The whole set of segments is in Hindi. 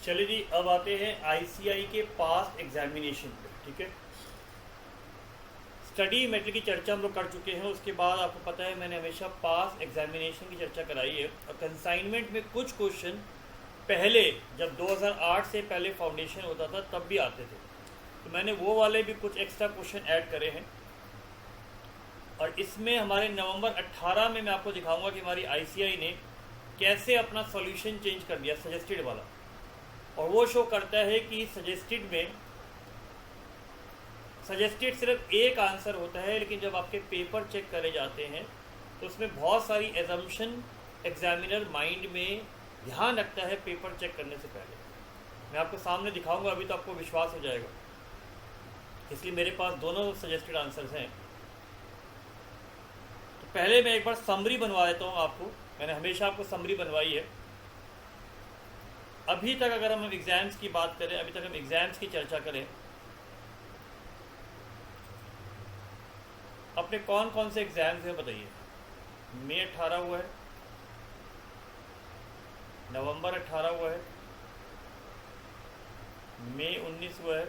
चलिए जी, अब आते हैं आईसीआई के पास एग्जामिनेशन पे। ठीक है, स्टडी मेथड की चर्चा हम लोग कर चुके हैं। उसके बाद आपको पता है मैंने हमेशा पास एग्जामिनेशन की चर्चा कराई है। और कंसाइनमेंट में कुछ क्वेश्चन पहले, जब 2008 से पहले फाउंडेशन होता था तब भी आते थे, तो मैंने वो वाले भी कुछ एक्स्ट्रा क्वेश्चन ऐड करे हैं। और इसमें हमारे नवंबर 18 में मैं आपको दिखाऊंगा कि हमारी आईसीआई ने कैसे अपना सॉल्यूशन चेंज कर दिया, सजेस्टेड वाला। और वो शो करता है कि सजेस्टेड सिर्फ एक आंसर होता है, लेकिन जब आपके पेपर चेक करे जाते हैं तो उसमें बहुत सारी एजम्पशन एग्जामिनर माइंड में ध्यान रखता है पेपर चेक करने से पहले। मैं आपको सामने दिखाऊंगा, अभी तो आपको विश्वास हो जाएगा, इसलिए मेरे पास दोनों सजेस्टेड आंसर्स हैं। तो पहले मैं एक बार समरी बनवा देता हूँ आपको। मैंने हमेशा आपको समरी बनवाई है। अभी तक अगर हम एग्ज़ाम्स की बात करें, अभी तक हम एग्ज़ाम्स की चर्चा करें, अपने कौन कौन से एग्ज़ाम्स हैं बताइए। मई 18 हुआ है, नवंबर 18 हुआ है, मई 19 हुआ है,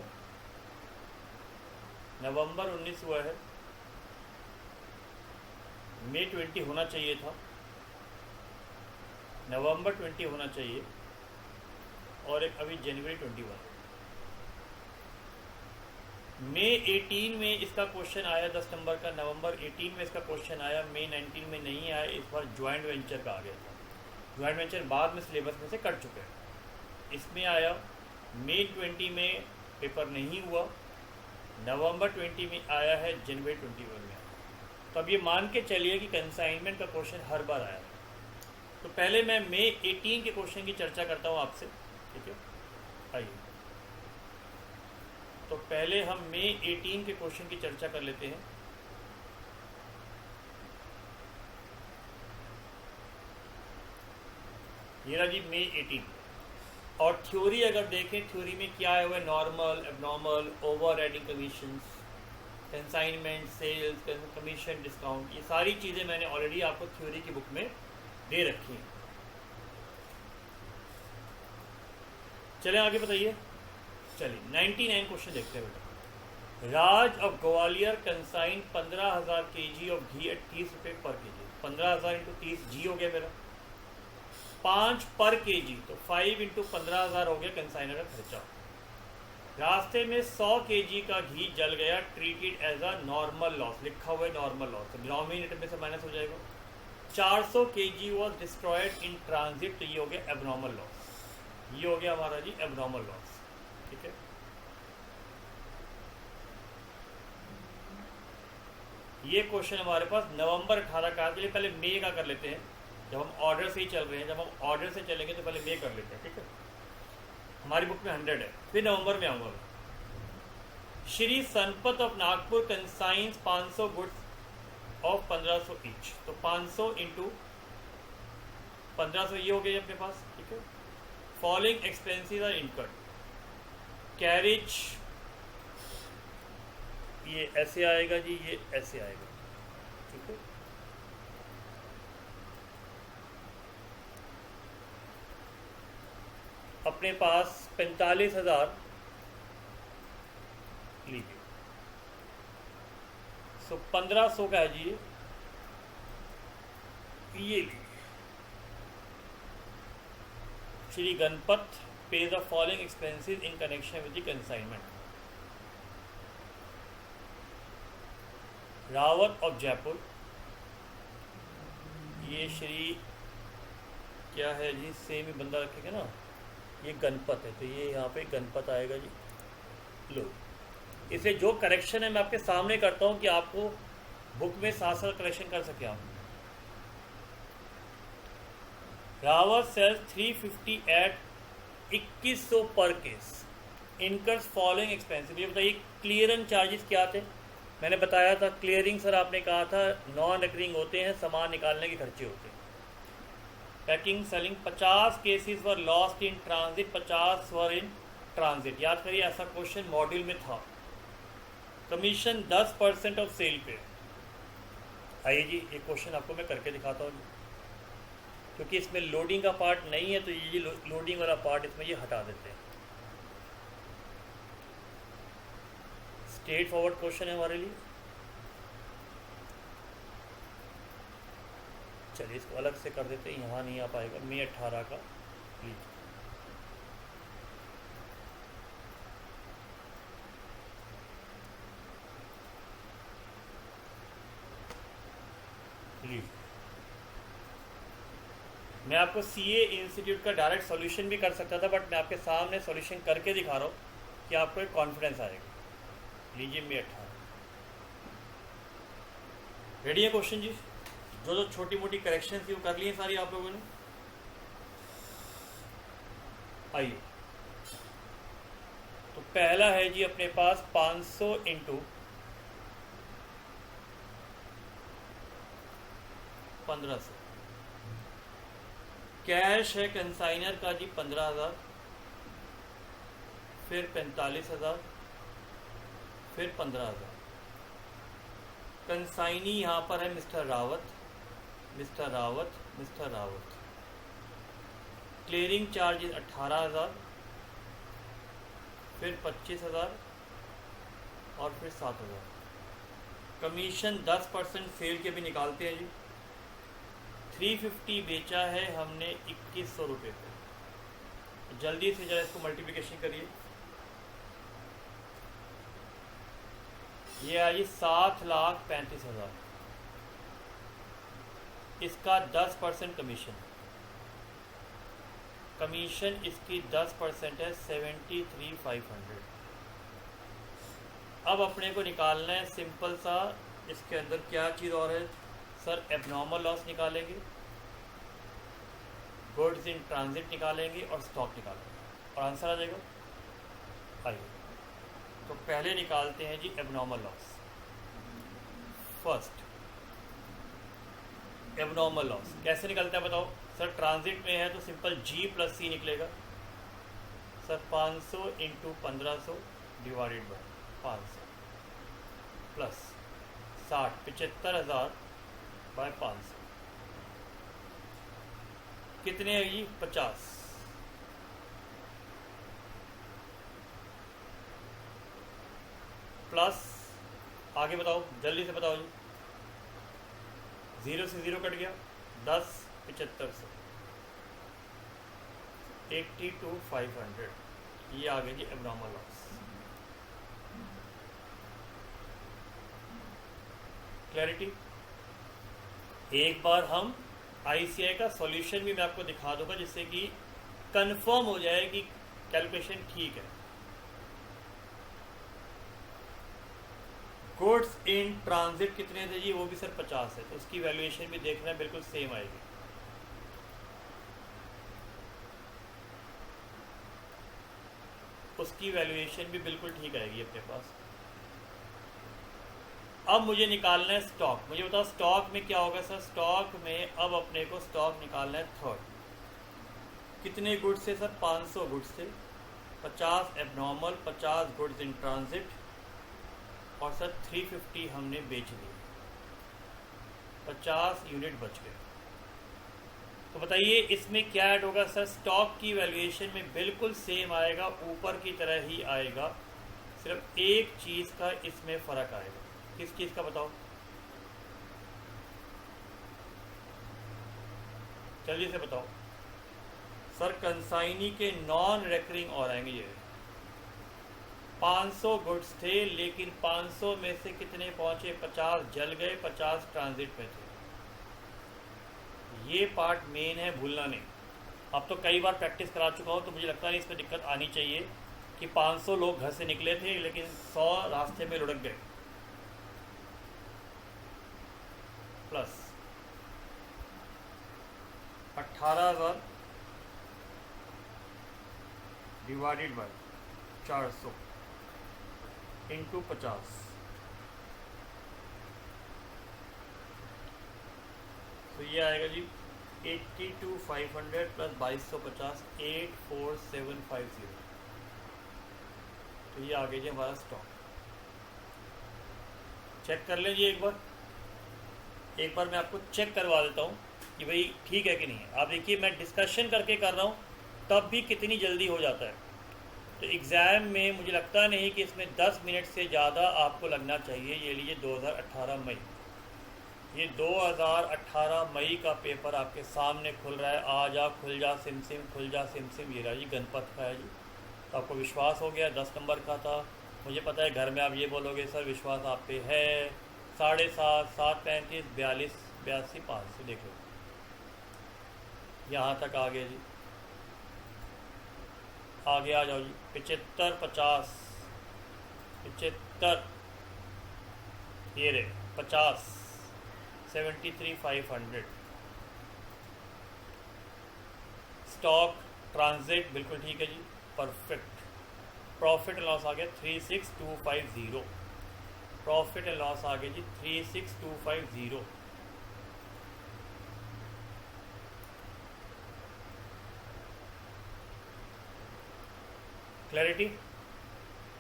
नवंबर 19 हुआ है, मई 20 होना चाहिए था, नवंबर 20 होना चाहिए, और एक अभी जनवरी 21। मई 18 में इसका क्वेश्चन आया 10 नंबर का, नवंबर 18 में इसका क्वेश्चन आया, मई 19 में नहीं आया। इस बार ज्वाइंट वेंचर का आ गया था। ज्वाइंट वेंचर बाद में सिलेबस में से कट चुके हैं। इसमें आया मई 20 में पेपर नहीं हुआ, नवंबर 20 में आया है, जनवरी 21 में। तो अब ये मान के चलिए कि कंसाइनमेंट का क्वेश्चन हर बार आया। तो पहले मैं मई 18 के क्वेश्चन की चर्चा करता हूँ आपसे। ठीक है, आइए। तो पहले हम मई 18 के क्वेश्चन की चर्चा कर लेते हैं। ये रहा जी मई 18। और थ्योरी अगर देखें, थ्योरी में क्या है, वह normal, abnormal, overriding commissions, consignment, sales, commission, discount, ये सारी चीज़ें मैंने ऑलरेडी आपको थ्योरी की बुक में दे रखी हैं। चलें आगे, बताइए। चलिए 99 क्वेश्चन देखते हैं बेटा। Raj of Gwalior consign 15,000 kg of ghee at 30 रुपये पर kg। 15,000 इंटू 30 जी हो गया मेरा, 5 पर kg, तो 5 इंटू 15,000 हो गया कंसाइनर का खर्चा। रास्ते में 100 kg का घी जल गया, treated as a normal loss, लिखा हुआ है नॉर्मल लॉस, तो डिनोमिनेटर में से माइनस हो जाएगा। 400 kg was destroyed in transit, तो ये हो गया एबनॉर्मल लॉस। ये हो गया हमारा जी एबनॉर्मल लॉस। ठीक है, ये क्वेश्चन हमारे पास नवंबर 18 का। चलिए पहले मई का कर लेते हैं, जब हम ऑर्डर से ही चल रहे हैं। जब हम ऑर्डर से चलेंगे तो पहले मई कर लेते हैं। ठीक है, हमारी बुक में 100 है, फिर नवंबर में आऊँगा। Shri Sanpat of Nagpur consigns 500 goods of 1500 each, तो 500 इंटू 1500 ये हो गया अपने पास। ठीक है, following expenses are incurred. Carriage ये ऐसे आएगा जी, ये ऐसे आएगा। ठीक है, अपने पास 45,000 लीजिए, सो 1500 का है जी, ये लीजिए। Shri Ganpat pays the following expenses in connection with the consignment. Rawat of Jaipur, ये श्री क्या है जी, सेम ही बंदा रखेगा ना, ये गणपत है, तो ये यहाँ पे गणपत आएगा जी। लो, इसे जो करेक्शन है मैं आपके सामने करता हूँ कि आपको बुक में साथ साथ करेक्शन कर सके आप। रावत सेल्स 350 एट 2100 पर केस, इनकर्स फॉलोइंग एक्सपेंसिव। ये बताइए क्लियरेंस चार्जेस क्या थे। मैंने बताया था क्लियरिंग, सर आपने कहा था नॉन रिकरिंग होते हैं, सामान निकालने के खर्चे होते हैं। Packing selling 50 cases were lost in transit, 50 were in transit. याद करिए ऐसा क्वेश्चन मॉड्यूल में था। कमीशन 10% ऑफ सेल पे। आइए जी, ये क्वेश्चन आपको मैं करके दिखाता हूँ। क्योंकि इसमें लोडिंग का पार्ट नहीं है, तो ये लोडिंग वाला पार्ट इसमें ये हटा देते हैं। स्ट्रेट फॉरवर्ड क्वेश्चन है हमारे लिए। चलिए इसको अलग से कर देते हैं, यहाँ नहीं आ पाएगा। मई 18 का लीजिए। मैं आपको सीए इंस्टीट्यूट का डायरेक्ट सॉल्यूशन भी कर सकता था, बट मैं आपके सामने सॉल्यूशन करके दिखा रहा हूँ कि आपको एक कॉन्फिडेंस आएगा। लीजिए मई 18। रेडी है क्वेश्चन जी? जो छोटी मोटी करेक्शन थी वो कर ली है सारी आप लोगों ने? आइए, तो पहला है जी अपने पास 500 इंटू 1500। कैश है कंसाइनर का जी 15,000, फिर 45,000, फिर 15,000। कंसाइनी यहाँ पर है mister Rawat, mister Rawat, mister Rawat. Clearing charges 18,000, फिर 25,000 और फिर 7,000। कमीशन 10% सेल के भी निकालते हैं जी। 350 बेचा है हमने 2100 रुपये पे। जल्दी से जरा इसको मल्टीप्लिकेशन करिए। ये है जी 7,35,000। इसका 10% कमीशन, कमीशन इसकी 10% है 73,500। अब अपने को निकालना है सिंपल सा, इसके अंदर क्या चीज़ और है सर? एबनॉर्मल लॉस निकालेंगे, गुड्स इन ट्रांजिट निकालेंगे और स्टॉक निकालेंगे और आंसर आ जाएगा। आइए, तो पहले निकालते हैं जी abnormal loss. First abnormal loss कैसे निकलता है बताओ सर? ट्रांजिट में है तो सिंपल जी प्लस सी निकलेगा sir. 500 into 1500 divided by 500 plus 75,000 by 500 कितने है ये? 50। प्लस आगे बताओ, जल्दी से बताओ जी। 0 से 0 कट गया, 10 75 से 82,500। ये आ गया जी एबनॉर्मल लॉस। क्लैरिटी? एक बार हम आईसीआई का सॉल्यूशन भी मैं आपको दिखा दूंगा, जिससे कि कंफर्म हो जाए कि कैलकुलेशन ठीक है। गुड्स इन ट्रांजिट कितने थे जी? वो भी सर 50 है, तो उसकी वैल्यूएशन भी देखना बिल्कुल सेम आएगी। उसकी वैल्यूएशन भी बिल्कुल ठीक आएगी अपने पास। अब मुझे निकालना है स्टॉक। मुझे बताओ स्टॉक में क्या होगा सर? स्टॉक में अब अपने को स्टॉक निकालना है थर्ड। कितने गुड्स थे सर? 500 गुड्स थे, 50 एबनॉर्मल, 50 गुड्स इन ट्रांजिट और सर 350 हमने बेच दिए, 50 यूनिट बच गए। तो बताइए इसमें क्या ऐड होगा सर? स्टॉक की वैल्यूएशन में बिल्कुल सेम आएगा, ऊपर की तरह ही आएगा, सिर्फ एक चीज़ का इसमें फ़र्क आएगा। किस चीज़ का बताओ? जल्दी से बताओ सर। कंसाइनी के नॉन रेकरिंग और आएंगे। ये 500 गुड्स थे, लेकिन 500 में से कितने पहुंचे? 50 जल गए, 50 ट्रांजिट में थे। ये पार्ट मेन है, भूलना नहीं। अब तो कई बार प्रैक्टिस करा चुका हूँ, तो मुझे लगता नहीं इसमें दिक्कत आनी चाहिए कि 500 लोग घर से निकले थे लेकिन 100 रास्ते में लुढ़क गए। प्लस 18,000 डिवाइडेड बाय 400 इंटू 50, तो ये आएगा जी 82,500 प्लस 2250, 84750। तो ये आ गया जी हमारा स्टॉक। चेक कर लीजिए एक बार मैं आपको चेक करवा देता हूँ कि भाई ठीक है कि नहीं है। आप देखिए मैं डिस्कशन करके कर रहा हूँ तब भी कितनी जल्दी हो जाता है। तो एग्ज़ाम में मुझे लगता नहीं कि इसमें 10 मिनट से ज़्यादा आपको लगना चाहिए। ये लीजिए 2018 मई, ये 2018 मई का पेपर आपके सामने खुल रहा है। आ जा खुल जा सिम सिम, खुल जा सिम सिम, ये रहा जी गणपत का है जी। तो आपको विश्वास हो गया, 10 नंबर का था। मुझे पता है घर में आप ये बोलोगे सर विश्वास आप पे है। 7.5, 7:35, 42, 82, 500 देखो यहाँ तक आ गया जी। आगे आ जाओ जी, 75, 50, 75, ये रे 50, 73, 500। स्टॉक ट्रांजिट बिल्कुल ठीक है जी, परफेक्ट। प्रॉफिट एंड लॉस आ गया 36250। प्रॉफिट एंड लॉस आ गया जी 36250। क्लैरिटी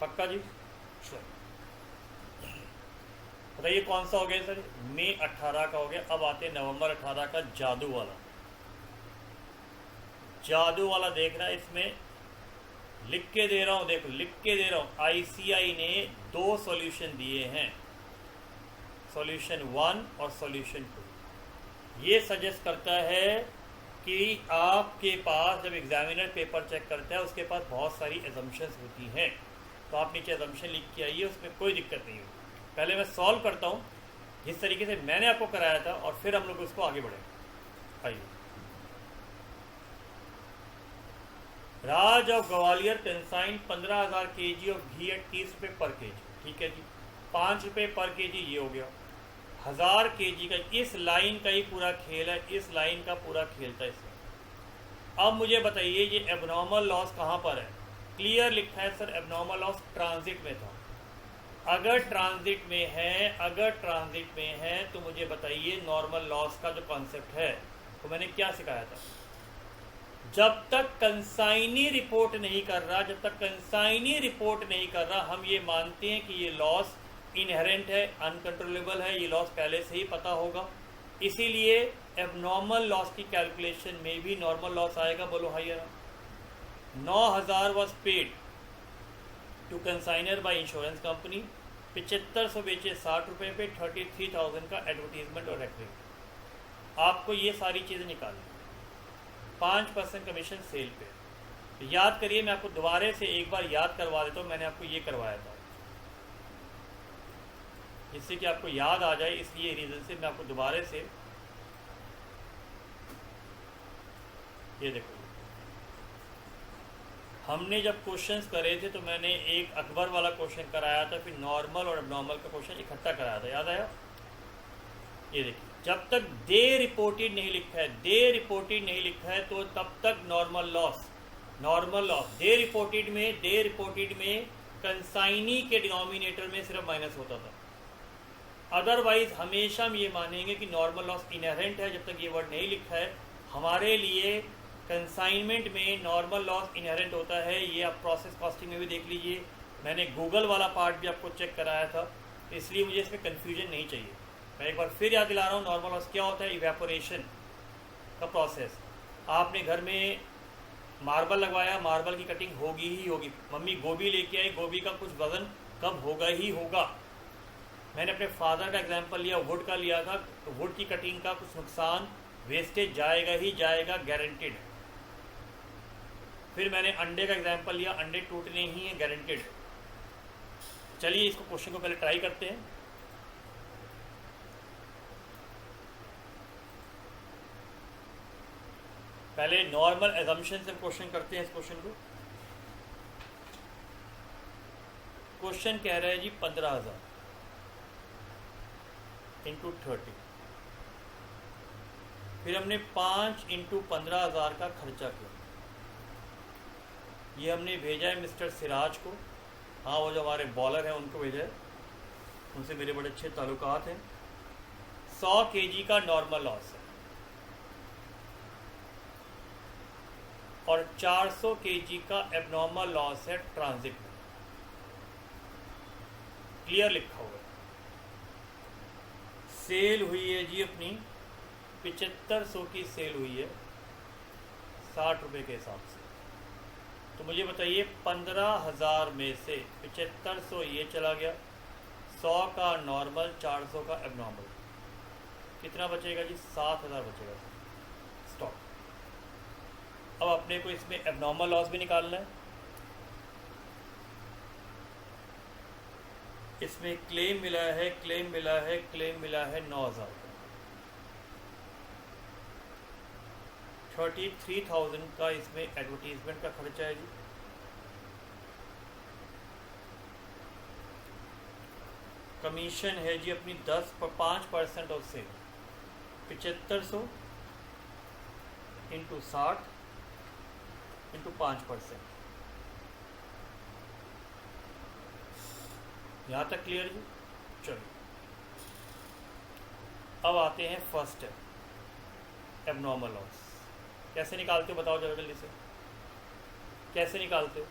पक्का जी। चलो बताइए कौन सा हो गया सर? मई 18 का हो गया। अब आते हैं नवंबर 18 का जादू वाला। जादू वाला देखना, इसमें लिख के दे रहा हूँ, देखो लिख के दे रहा हूँ। आईसीआई ने 2 सॉल्यूशन दिए हैं, सॉल्यूशन 1 और सॉल्यूशन 2। ये सजेस्ट करता है कि आपके पास जब एग्जामिनर पेपर चेक करता है उसके पास बहुत सारी एजम्पशंस होती हैं, तो आप नीचे एजम्पशन लिख के आइए, उसमें कोई दिक्कत नहीं होगी। पहले मैं सॉल्व करता हूँ जिस तरीके से मैंने आपको कराया था और फिर हम लोग उसको आगे बढ़ेंगे। आइए। Raj of Gwalior consign 15,000 kg of ghee at 30 रुपये पर केजी। ठीक है जी, 5 रुपये पर केजी ये हो गया। 1000 kg का, इस लाइन का ही पूरा खेल है, इस लाइन का पूरा खेल था इसमें। अब मुझे बताइए ये एबनॉर्मल लॉस कहाँ पर है? क्लियर लिखा है सर, एबनॉर्मल लॉस ट्रांजिट में था। अगर ट्रांजिट में है, अगर ट्रांजिट में है तो मुझे बताइए नॉर्मल लॉस का जो कॉन्सेप्ट है तो मैंने क्या सिखाया था? जब तक कंसाइनी रिपोर्ट नहीं कर रहा, जब तक कंसाइनी रिपोर्ट नहीं कर रहा, हम ये मानते हैं कि ये लॉस इनहेरेंट है, अनकंट्रोलेबल है, ये लॉस पहले से ही पता होगा। इसीलिए एबनॉर्मल लॉस की कैलकुलेशन में भी नॉर्मल लॉस आएगा। बोलो higher. 9,000 was paid to consignor by insurance company. 7500 बेचे 60 रुपये पे, 33,000 का एडवर्टीजमेंट और रेफरिंग। आपको ये सारी चीज़ें निकालनी। 5% कमीशन सेल पे। तो याद करिए, मैं आपको दोबारा से एक बार याद करवा देता हूँ, मैंने आपको ये करवाया था जिससे कि आपको याद आ जाए। इसलिए रीज़न से मैं आपको दोबारा से ये देखो, हमने जब क्वेश्चंस करे थे तो मैंने एक अकबर वाला क्वेश्चन कराया था, फिर नॉर्मल और एबनॉर्मल का क्वेश्चन इकट्ठा कराया था, याद आया? ये देखिए, जब तक दे रिपोर्टेड नहीं लिखा है, दे रिपोर्टेड नहीं लिखा है तो तब तक नॉर्मल लॉस, नॉर्मल लॉस। दे रिपोर्टेड में कंसाइनी के डिनोमिनेटर में सिर्फ माइनस होता था। अदरवाइज हमेशा हम ये मानेंगे कि नॉर्मल लॉस इनहेरेंट है। जब तक ये वर्ड नहीं लिखा है हमारे लिए कंसाइनमेंट में नॉर्मल लॉस इनहेरेंट होता है। ये आप प्रोसेस कॉस्टिंग में भी देख लीजिए, मैंने गूगल वाला पार्ट भी आपको चेक कराया था, इसलिए मुझे इसमें कन्फ्यूजन नहीं चाहिए। मैं एक बार फिर याद दिला रहा हूँ, नॉर्मल लॉस क्या होता है? इवेपोरेशन का प्रोसेस। आपने घर में मार्बल लगवाया, मार्बल की कटिंग होगी ही होगी। मम्मी गोभी लेके आई, गोभी का कुछ वजन कम होगा ही होगा। मैंने अपने फादर का एग्जांपल लिया, वुड का लिया था, तो वुड की कटिंग का कुछ नुकसान वेस्टेज जाएगा ही जाएगा, गारंटेड। फिर मैंने अंडे का एग्जांपल लिया, अंडे टूटने ही हैं, गारंटेड। चलिए इसको क्वेश्चन को पहले ट्राई करते हैं। पहले नॉर्मल एजम्पशन से क्वेश्चन करते हैं इस क्वेश्चन को। क्वेश्चन कह रहा है जी 15,000 इंटू 30। फिर हमने 5 इंटू 15,000 का खर्चा किया। ये हमने भेजा है मिस्टर सिराज को। हाँ, वो जो हमारे बॉलर हैं उनको भेजा है, उनसे मेरे बड़े अच्छे ताल्लुकात हैं। 100 kg का नॉर्मल लॉस है और 400 kg का एबनॉर्मल लॉस है ट्रांजिट में। क्लियर लिखा हुआ है। सेल हुई है जी अपनी 7500 की सेल हुई है 60 रुपये के हिसाब से। तो मुझे बताइए 15,000 में से 7500 ये चला गया, 100 का नॉर्मल, 400 का एबनॉर्मल, कितना बचेगा जी? 7,000 बचेगा स्टॉक। अब अपने को इसमें एबनॉर्मल लॉस भी निकालना है। इसमें क्लेम मिला है, क्लेम मिला है, क्लेम मिला है 9,000 का, 33,000 का इसमें एडवर्टीजमेंट का खर्चा है जी। कमीशन है जी अपनी 5% ऑफ सेल, 7500 इंटू 60 इंटू 5%। यहाँ तक क्लियर जी? चलो अब आते हैं फर्स्ट है एबनॉर्मल लॉस। कैसे निकालते हो बताओ जरा जल्दी से, कैसे निकालते हो?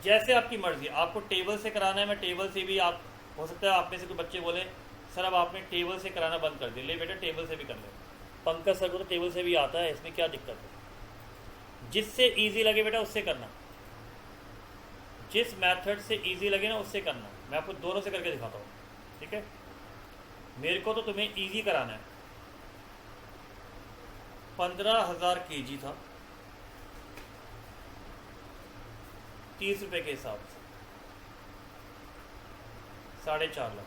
जैसे आपकी मर्जी, आपको टेबल से कराना है, मैं टेबल से भी, आप हो सकता है आप में से कोई बच्चे बोले सर अब आपने टेबल से कराना बंद कर दिया, ले बेटा टेबल से भी कर ले। पंकज सर को तो टेबल से भी आता है, इसमें क्या दिक्कत है? जिससे इजी लगे बेटा उससे करना, जिस मेथड से इजी लगे ना उससे करना। मैं आपको दोनों से करके दिखाता हूँ, ठीक है? मेरे को तो तुम्हें इजी कराना है। 15,000 kg था 30 रुपये के हिसाब से, 4.5 लाख।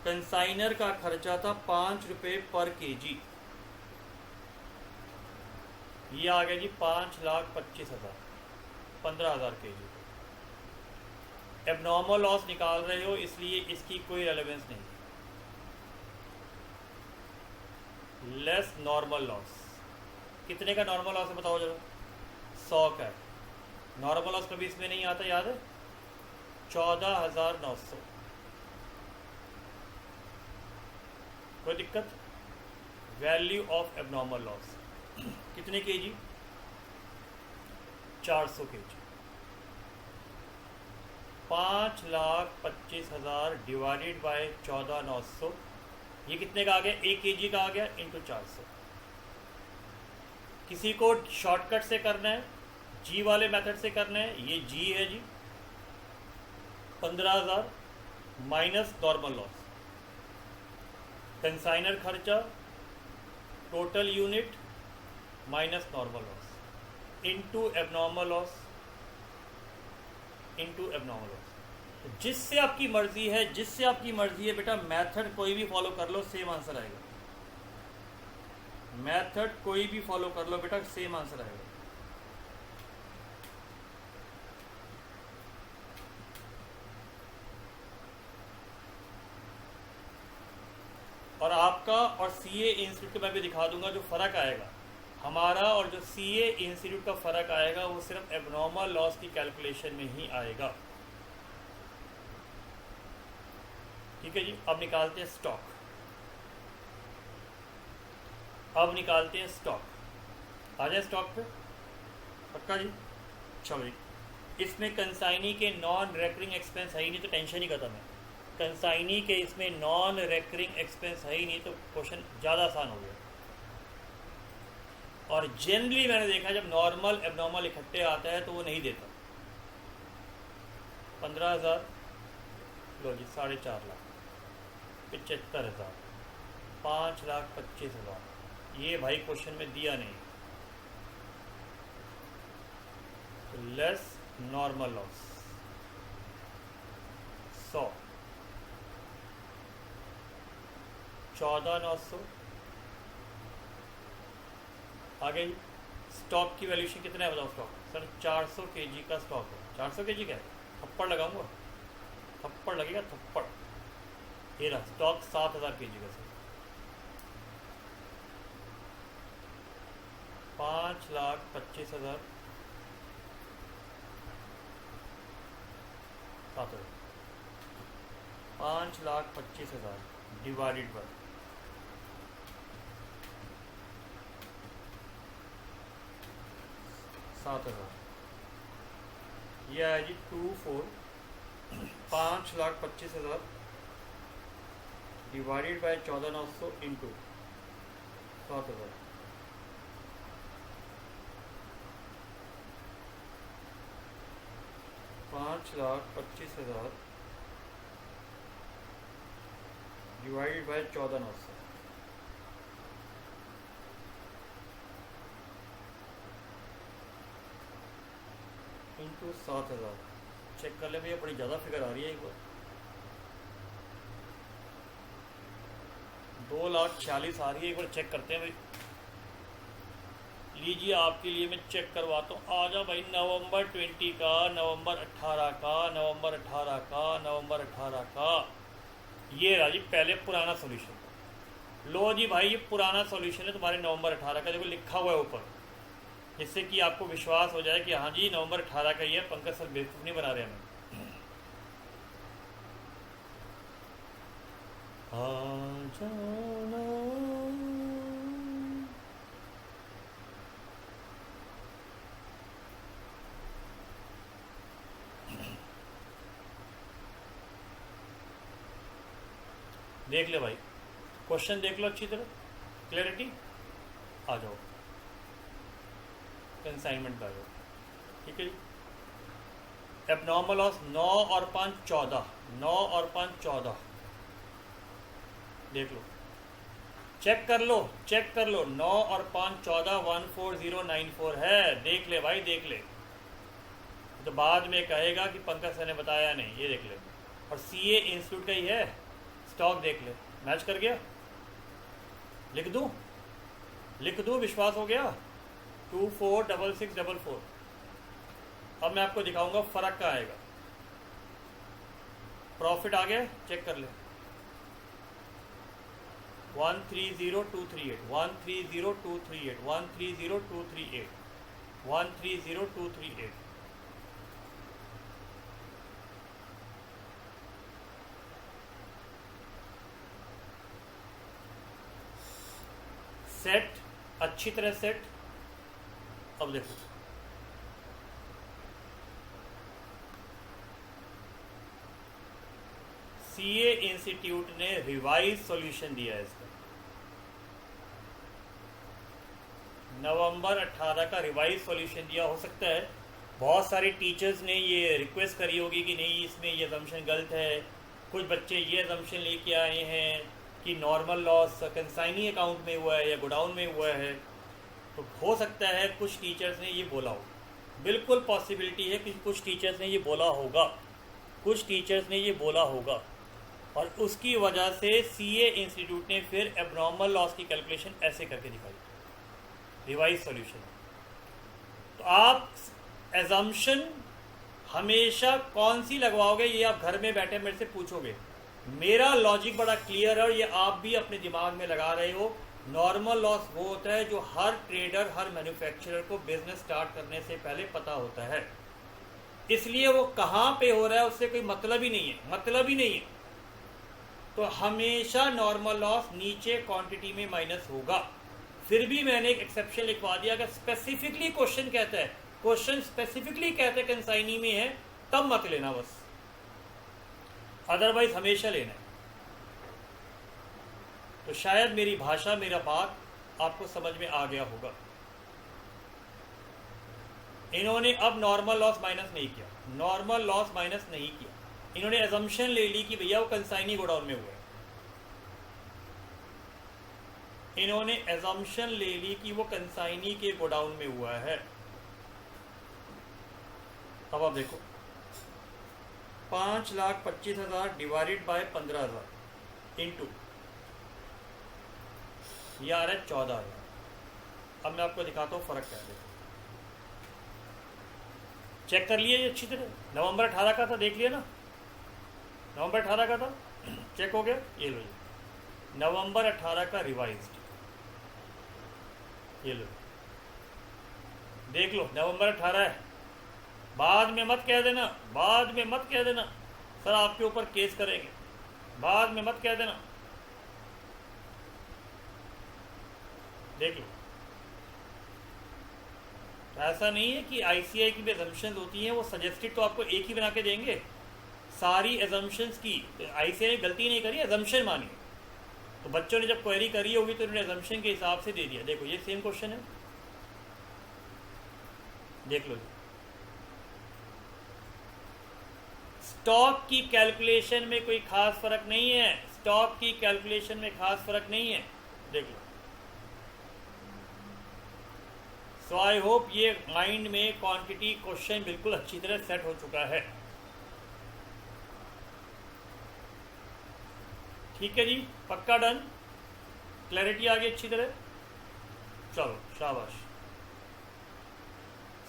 कंसाइनर का खर्चा था 5 रुपये पर केजी, ये आ गया जी 5,25,000, 15,000 kg। एबनॉर्मल लॉस निकाल रहे हो इसलिए इसकी कोई रेलेवेंस नहीं। लेस नॉर्मल लॉस, कितने का नॉर्मल लॉस है बताओ जरा? 100 का है। नॉर्मल लॉस कभी इसमें नहीं आता, याद है? 14,900। कोई दिक्कत? वैल्यू ऑफ एबनॉर्मल लॉस कितने केजी? 400 केजी। 5,25,000 डिवाइडेड बाय 14,900, ये कितने का आ गया? 1 केजी का आ गया इंटू 400। किसी को शॉर्टकट से करना है, जी वाले मेथड से करना है, ये जी है जी 15,000 माइनस नॉर्मल लॉस, कंसाइनर खर्चा, total unit minus normal loss, into abnormal loss, into abnormal loss. जिससे आपकी मर्जी है, जिससे आपकी मर्जी है बेटा, मेथड कोई भी फॉलो कर लो सेम आंसर आएगा। मेथड कोई भी फॉलो कर लो बेटा, सेम आंसर आएगा। और आपका और सीए इंस्टीट्यूट को मैं भी दिखा दूंगा जो फ़र्क आएगा हमारा और जो सीए इंस्टीट्यूट का फ़र्क आएगा वो सिर्फ एबनॉर्मल लॉस की कैलकुलेशन में ही आएगा। ठीक है जी। अब निकालते हैं स्टॉक, अब निकालते हैं स्टॉक। आ जाए स्टॉक पे, पक्का जी? चलो जी, इसमें कंसाइनी के नॉन रेकरिंग एक्सपेंस है ही नहीं तो टेंशन ही खत्म है। कंसाइनी के इसमें नॉन रेकरिंग एक्सपेंस है ही नहीं तो क्वेश्चन ज़्यादा आसान हो गया। और जनरली मैंने देखा जब नॉर्मल एबनॉर्मल इकट्ठे आता है तो वो नहीं देता। 15,000 लो जी, 4.5 लाख, 75,000, 5,25,000, ये भाई क्वेश्चन में दिया नहीं। तो लेस नॉर्मल लॉस 100, 14,900 आ गई। स्टॉक की वैल्यूशन कितना है बताओ? स्टॉक सर 400 kg का स्टॉक है। 400 kg क्या है? थप्पड़ लगाऊंगा, थप्पड़ लगेगा, थप्पड़। ये रहा स्टॉक 7,000 kg का सर, 5,25,000, 5,25,000 डिवाइडेड बाय 7,000, यह है जी 24, 5,25,000 divided by 14,900 into 7,000। 5,25,000 divided by 14,900 into 7,000। Check कर ले भैया, बड़ी ज़्यादा फिगर आ रही है एक बार। 2,46,000 आ रही है, एक बार चेक करते हैं भाई। लीजिए आपके लिए मैं चेक करवाता हूँ। आ जाओ भाई, नवंबर 20 का, नवंबर 18 का, नवंबर 18 का, नवंबर 18 का। ये रहा जी पहले पुराना सॉल्यूशन। लो जी भाई, ये पुराना सॉल्यूशन है तुम्हारे नवंबर 18 का, देखो लिखा हुआ है ऊपर, जिससे कि आपको विश्वास हो जाए कि हाँ जी नवंबर 18 का ही है। पंकज सर बेवकूफ़ नहीं बना रहे हमें। जाना देख ले भाई, क्वेश्चन देख लो अच्छी तरह, क्लैरिटी आ जाओ, कंसाइनमेंट पे आ जाओ। ठीक है जी। एबनॉर्मल लॉस 9 और 5 14, 9 और 5 14। देख लो, चेक कर लो, चेक कर लो। 9 और 5 14, 14094 है। देख ले भाई, देख ले। तो बाद में कहेगा कि पंकज सर ने बताया नहीं। ये देख ले, और सीए इंस्टीट्यूट का ही है। स्टॉक देख ले, मैच कर गया। लिख दूं, लिख दूं, विश्वास हो गया। 246644। अब मैं आपको दिखाऊंगा फर्क क्या आएगा। प्रॉफिट आ गया, चेक कर ले। 130238, 130238, 130238, 130238। सेट, अच्छी तरह सेट। अब देखो, सीए इंस्टीट्यूट ने रिवाइज सॉल्यूशन दिया है इसका। नवंबर 18 का रिवाइज सॉल्यूशन दिया। हो सकता है बहुत सारे टीचर्स ने ये रिक्वेस्ट करी होगी कि नहीं इसमें ये असम्पशन गलत है। कुछ बच्चे ये असम्पशन लेके आए हैं कि नॉर्मल लॉस कंसाइनी अकाउंट में हुआ है या गोडाउन में हुआ है। तो हो सकता है कुछ टीचर्स ने ये बोला हो, बिल्कुल पॉसिबिलिटी है कि कुछ टीचर्स ने ये बोला होगा, कुछ टीचर्स ने ये बोला होगा। और उसकी वजह से सीए इंस्टीट्यूट ने फिर एबनॉर्मल लॉस की कैलकुलेशन ऐसे करके दिखाई, रिवाइज सॉल्यूशन। तो आप एजम्पशन हमेशा कौन सी लगवाओगे, ये आप घर में बैठे मेरे से पूछोगे। मेरा लॉजिक बड़ा क्लियर है और ये आप भी अपने दिमाग में लगा रहे हो। नॉर्मल लॉस वो होता है जो हर ट्रेडर, हर मैन्युफैक्चरर को बिजनेस स्टार्ट करने से पहले पता होता है। इसलिए वो कहाँ पे हो रहा है उससे कोई मतलब ही नहीं है, मतलब ही नहीं है। तो हमेशा नॉर्मल लॉस नीचे क्वांटिटी में माइनस होगा। फिर भी मैंने एक एक्सेप्शन लिखवा दिया कि स्पेसिफिकली क्वेश्चन कहता है, क्वेश्चन स्पेसिफिकली कहते हैं कंसाइनी में है, तब मत लेना बस, अदरवाइज हमेशा लेना है। तो शायद मेरी भाषा, मेरा बात आपको समझ में आ गया होगा। इन्होंने अब नॉर्मल लॉस माइनस नहीं किया, नॉर्मल लॉस माइनस नहीं किया। इन्होंने एजम्पशन ले ली कि भैया वो कंसाइनी गोडाउन में हुआ है। इन्होंने एजम्पशन ले ली कि वो कंसाइनी के गोडाउन में हुआ है। अब आप देखो, 5,25,000 डिवाइडेड बाय 15,000 इंटू ये आ रहा है 14,000। अब मैं आपको दिखाता हूँ फर्क क्या है। चेक कर लिए अच्छी तरह। नवंबर 18 का था, देख लिया ना, नवंबर 18 का था, चेक हो गया। ये लो, नवंबर 18 का रिवाइज्ड, ये लो देख लो, नवंबर 18 है। बाद में मत कह देना, बाद में मत कह देना सर आपके ऊपर केस करेंगे, बाद में मत कह देना। देख लो, ऐसा नहीं है कि आईसीआई की भी एजम्पशंस होती हैं वो सजेस्टेड तो आपको एक ही बना के देंगे। सारी एजम्पशंस की आईसीआई गलती नहीं करी, एजम्पशन मानी। तो बच्चों ने जब क्वेरी करी होगी तो उन्होंने अजम्पशन के हिसाब से दे दिया। देखो ये सेम क्वेश्चन है, देख लो। स्टॉक की कैलकुलेशन में कोई खास फर्क नहीं है, स्टॉक की कैलकुलेशन में खास फर्क नहीं है, देख लो। सो आई होप ये माइंड में क्वांटिटी क्वेश्चन बिल्कुल अच्छी तरह सेट हो चुका है। ठीक है जी, पक्का डन, क्लैरिटी आ गई अच्छी तरह। चलो शाबाश।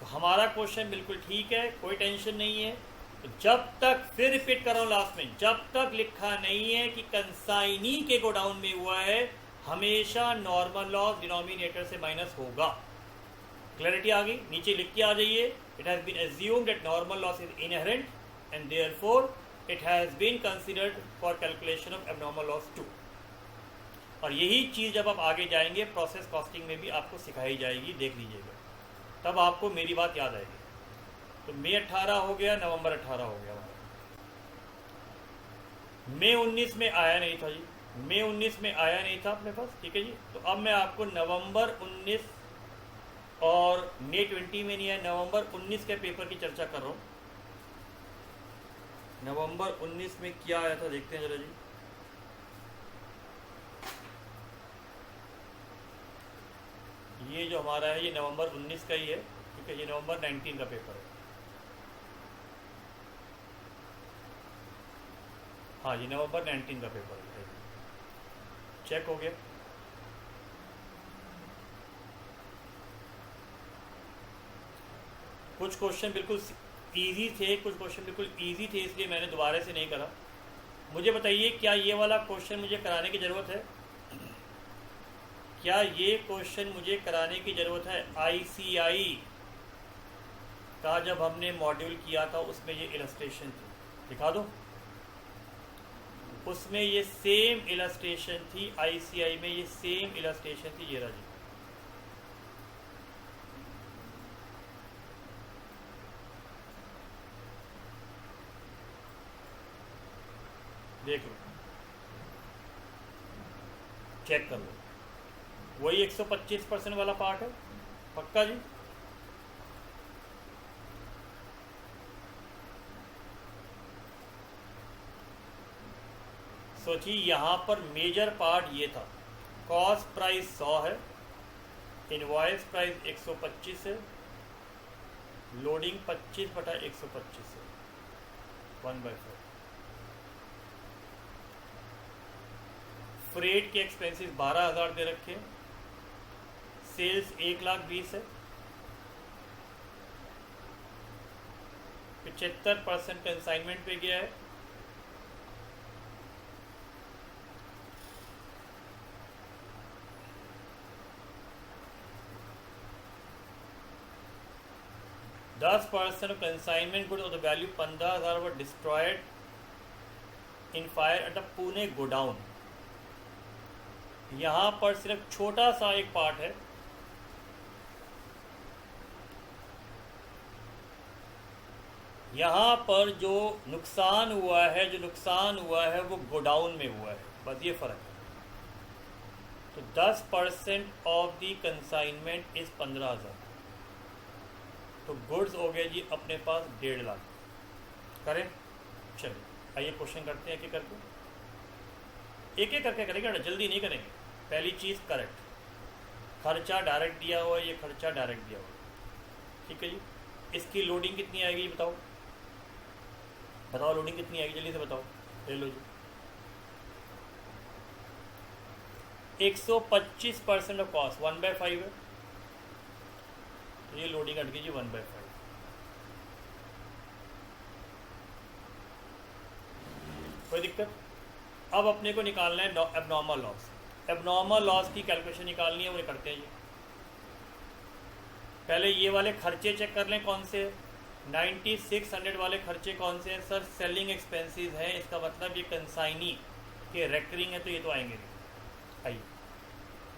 तो हमारा क्वेश्चन बिल्कुल ठीक है, कोई टेंशन नहीं है। तो जब तक, फिर रिपीट कर रहा हूं लास्ट में, जब तक लिखा नहीं है कि कंसाइनी के गोडाउन में हुआ है, हमेशा नॉर्मल लॉस डिनोमिनेटर से माइनस होगा। क्लैरिटी आ गई? नीचे लिख के आ जाइए, it has been assumed that normal loss is inherent and therefore it has been considered for calculation of abnormal loss too. और यही चीज़ जब आप आगे जाएंगे प्रोसेस कॉस्टिंग में भी आपको सिखाई जाएगी, देख लीजिएगा, तब आपको मेरी बात याद आएगी। तो मई 18 हो गया, नवंबर 18 हो गया। मई 19 में आया नहीं था जी, मई 19 में आया नहीं था अपने पास, ठीक है जी। तो अब मैं आपको नवंबर 19 और मई 20 में नहीं है, नवंबर 19 के पेपर की चर्चा कर रहा हूँ। नवंबर 19 में क्या आया था देखते हैं जरा जी। ये जो हमारा है ये नवंबर 19 का ही है, ठीक है। ये नवंबर 19 का पेपर है। हाँ जी, नवंबर 19 का पेपर है, चेक हो गया। कुछ क्वेश्चन बिल्कुल इजी थे, कुछ क्वेश्चन बिल्कुल इजी थे, इसलिए मैंने दोबारा से नहीं करा। मुझे बताइए, क्या ये वाला क्वेश्चन मुझे कराने की ज़रूरत है? क्या ये क्वेश्चन मुझे कराने की ज़रूरत है? आईसीआई का जब हमने मॉड्यूल किया था उसमें ये इलस्ट्रेशन थी, दिखा दो। उसमें ये सेम इलस्ट्रेशन थी, आईसीआई में ये सेम इलस्ट्रेशन थी, ये रहा जी। देख लो, चेक कर लो, वही 125% वाला पार्ट है, पक्का जी। सोचिए यहाँ पर मेजर पार्ट ये था, कॉस्ट प्राइस 100 है, इनवॉइस प्राइस 125 है, लोडिंग 25/125 है, 1/4। फ्रेट के एक्सपेंसेस 12,000 दे रखे, सेल्स 1,20,000 है, 75% कंसाइनमेंट पे गया है, %10 consignment good of the value 15,000 were destroyed in fire at the Pune godown. यहाँ पर सिर्फ छोटा सा एक पार्ट है, यहाँ पर जो नुकसान हुआ है, वो गोडाउन में हुआ है, बस ये फ़र्क है। तो 10% ऑफ दी कंसाइनमेंट इज़ 15,000, तो गुड्स हो गए जी अपने पास 1.5 लाख। करें? चलिए आइए क्वेश्चन करते हैं, एक एक करके करेंगे ना, जल्दी नहीं करेंगे। पहली चीज़ करेक्ट, खर्चा डायरेक्ट दिया हुआ है, ये खर्चा डायरेक्ट दिया हुआ है, ठीक है जी। इसकी लोडिंग कितनी आएगी बताओ, बताओ लोडिंग कितनी आएगी, जल्दी से बताओ, ले लो जी। 125% ऑफ कॉस्ट 1/5 है, तो ये लोडिंग हट गई जी 1/5। कोई दिक्कत? अब अपने को निकालना है एबनॉर्मल लॉस। एबनॉर्मल लॉस की कैलकुलेशन निकालनी है, वो करते हैं जी। पहले ये वाले खर्चे चेक कर लें कौन से 9600 वाले खर्चे कौन से हैं सर? सेलिंग एक्सपेंसेस हैं, इसका मतलब ये कंसाइनी के रेकरिंग है, तो ये तो आएंगे नहीं। आइए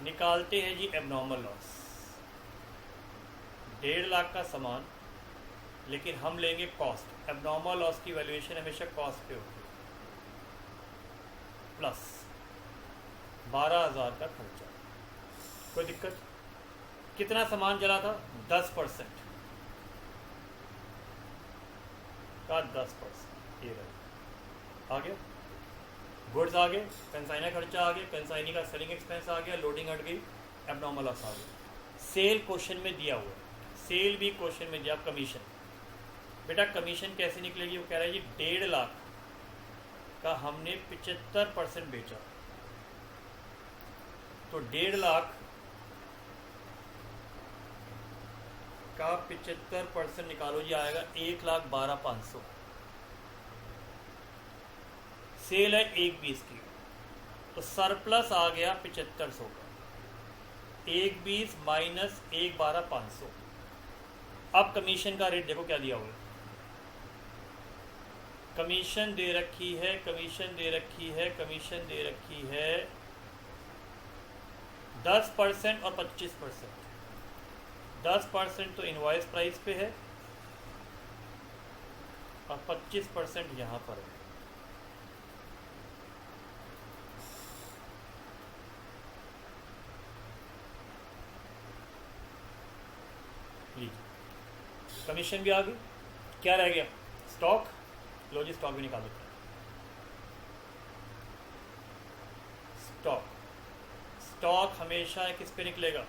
निकालते हैं जी एबनॉर्मल लॉस। 1.5 लाख का सामान, लेकिन हम लेंगे कॉस्ट। एबनॉर्मल लॉस की वैल्यूएशन हमेशा कॉस्ट पे होती है, प्लस 12,000 का खर्चा। कोई दिक्कत? कितना सामान जला था? 10% का 10%। ये रहा, आ गया। गुड्स आ गए, कंसाइनर खर्चा आ गया, कंसाइनी का सेलिंग एक्सपेंस आ गया, लोडिंग हट गई, एबनॉर्मल लॉस आ गया। सेल क्वेश्चन में दिया हुआ है, सेल भी क्वेश्चन में दिया। कमीशन, बेटा कमीशन कैसे निकलेगी? वो कह रहा है जी 1.5 लाख का हमने 75% बेचा, तो 1.5 लाख का 75% निकालो जी, आएगा 1,12,500। सेल है 1,20 की, तो सरप्लस आ गया 7500 का। 1,20 माइनस 1,12,500। अब कमीशन का रेट देखो क्या दिया हुआ है। कमीशन दे रखी है, कमीशन दे रखी है, कमीशन दे रखी है 10% और 25%। 10% तो इनवॉइस प्राइस पे है और 25% यहाँ पर है। लीजिए कमीशन भी आ गई, क्या रह गया? स्टॉक। लो जी स्टॉक भी निकाल देते हैं। स्टॉक, स्टॉक हमेशा किस पे निकलेगा?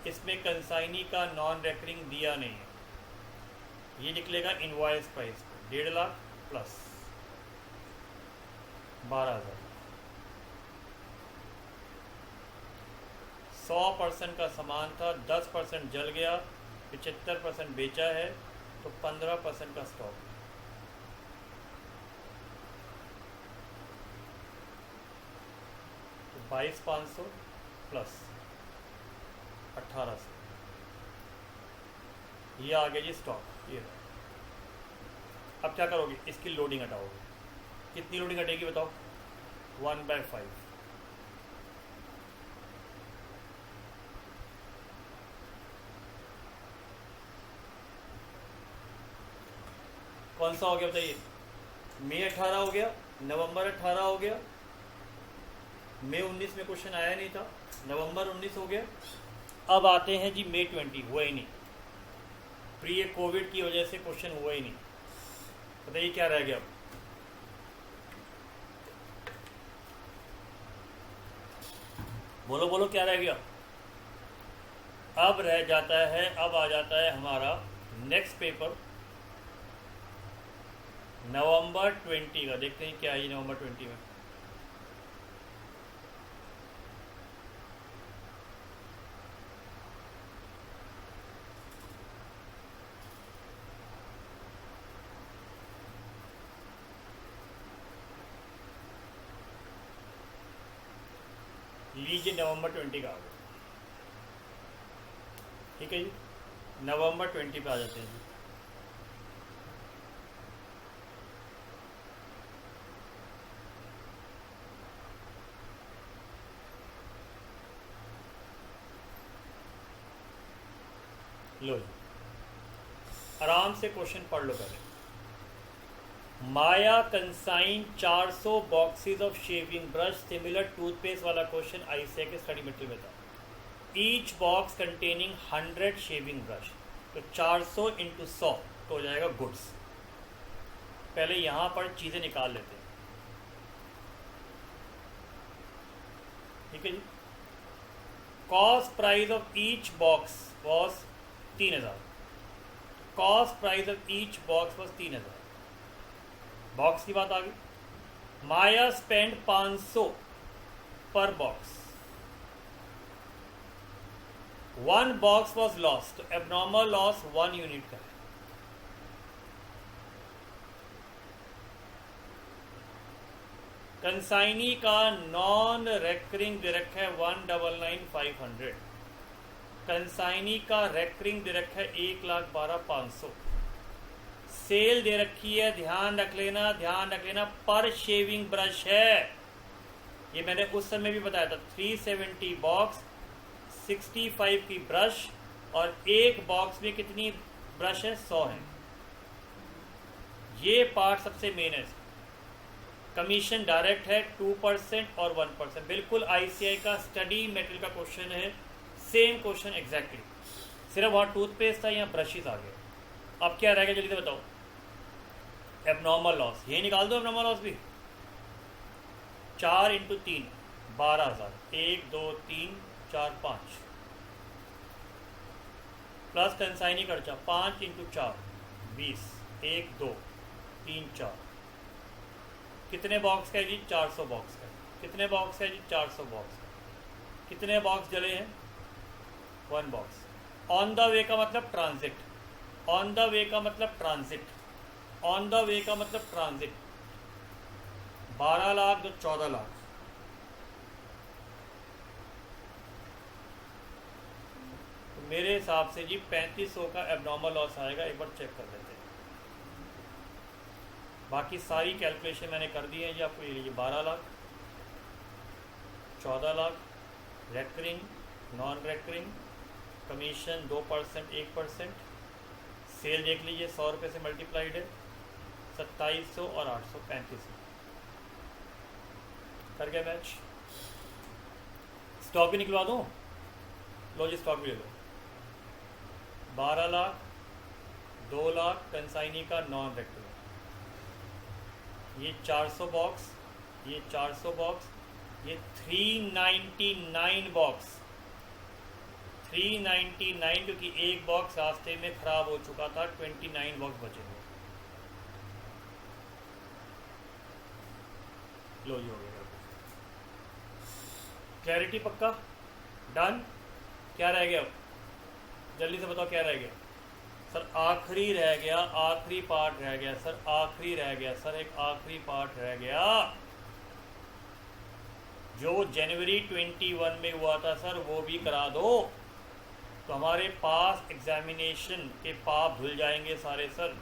इसमें कंसाइनी का नॉन रेकरिंग दिया नहीं है, ये निकलेगा इनवॉइस प्राइस पे। 1.5 लाख प्लस 12,000। 100% का सामान था, 10% जल गया, 75% बेचा है, तो 15% का स्टॉक। तो 22,500 प्लस 1,800, ये आ गया जी स्टॉक। ये अब क्या करोगे? इसकी लोडिंग हटाओगे। कितनी लोडिंग हटेगी बताओ? 1/5। कौन सा हो गया बताइए? मई 18 हो गया, नवंबर 18 हो गया, मई 19 में क्वेश्चन आया नहीं था, नवंबर 19 हो गया। अब आते हैं जी मई 20, हुआ ही नहीं। प्री कोविड की वजह से क्वेश्चन हुआ ही नहीं। बताइए क्या रह गया? बोलो बोलो क्या रह गया? अब रह जाता है, अब आ जाता है हमारा नेक्स्ट पेपर नवंबर 20 का। देखते हैं क्या है नवंबर 20 में। लीजिए नवंबर 20 का आ गया, ठीक है जी। नवंबर 20 पे आ जाते हैं जी। लो जी आराम से क्वेश्चन पढ़ लो पहले। Maya consigned 400 boxes of shaving brush similar toothpaste वाला क्वेश्चन आईसीए के स्टडी मटेरियल में था। Each box containing 100 shaving brush, तो 400 इंटू 100 तो हो जाएगा गुड्स। पहले यहाँ पर चीज़ें निकाल लेते हैं, ठीक है जी। Cost price of each box was 3,000। Cost price of each box was 3,000। Box की बात आ गई। माया स्पेंड 500 पर बॉक्स। 1 बॉक्स वॉज लॉस, तो एबनॉर्मल लॉस 1 यूनिट का है। कंसाइनी का नॉन रेकरिंग दे रखा है 1,99,500। कंसाइनी का रेकरिंग दे रखा है 1,12,500। सेल दे रखी है, ध्यान रख लेना, ध्यान रख लेना, पर शेविंग ब्रश है। ये मैंने उस समय भी बताया था। 370 बॉक्स, 65 की ब्रश, और एक बॉक्स में कितनी ब्रश है? 100 है। ये पार्ट सबसे मेन है। कमीशन डायरेक्ट है 2% और 1%। बिल्कुल आईसीआई का स्टडी मेटेरियल का क्वेश्चन है, सेम क्वेश्चन एग्जैक्टली, सिर्फ वहाँ टूथपेस्ट था, यहाँ ब्रशेस आ गए। अब क्या रहेगा जल्दी से बताओ? एबनॉर्मल लॉस, ये निकाल दो एबनॉर्मल लॉस भी। 4 × 3 12,000, 1 2 3 4 5 प्लस कंसाइनी खर्चा 5 × 4 20, 1 2 3 4। कितने बॉक्स का है जी? 400 बॉक्स का। कितने बॉक्स है जी? 400 बॉक्स का। कितने बॉक्स जले हैं? 1 बॉक्स। ऑन द वे का मतलब ट्रांजिट, ऑन द वे का मतलब ट्रांजिट, ऑन द वे का मतलब ट्रांजिट। 12 लाख तो 14 लाख। तो मेरे हिसाब से जी 3500 का एबनॉर्मल लॉस आएगा, एक बार चेक कर लेते हैं। बाकी सारी कैलकुलेशन मैंने कर दी है जी आपको। ये लीजिए 12 lakh, 14 lakh, recurring, non recurring, commission 2% 1%, sale देख लीजिए 100 रुपये से मल्टीप्लाइड है, 2700 और 800 3500 कर गया मैच। स्टॉक भी निकलवा दूँ? लो जी स्टॉक भी ले लो। 12 लाख, 2 लाख कंसाइनी का नॉन रेकरिंग, ये 400 बॉक्स, ये 400 बॉक्स, ये 399 बॉक्स, 399, क्योंकि एक बॉक्स रास्ते में खराब हो चुका था, 29 बॉक्स बचे हुए। लो जी हो गया। क्लैरिटी पक्का? डन? क्या रह गया? जल्दी से बताओ क्या रह गया? सर आखिरी रह गया, आखिरी पार्ट रह गया सर, आखिरी रह गया सर, एक आखिरी पार्ट रह गया जो जनवरी 21 में हुआ था सर, वो भी करा दो तो हमारे पास एग्जामिनेशन के पाप धुल जाएंगे सारे सर,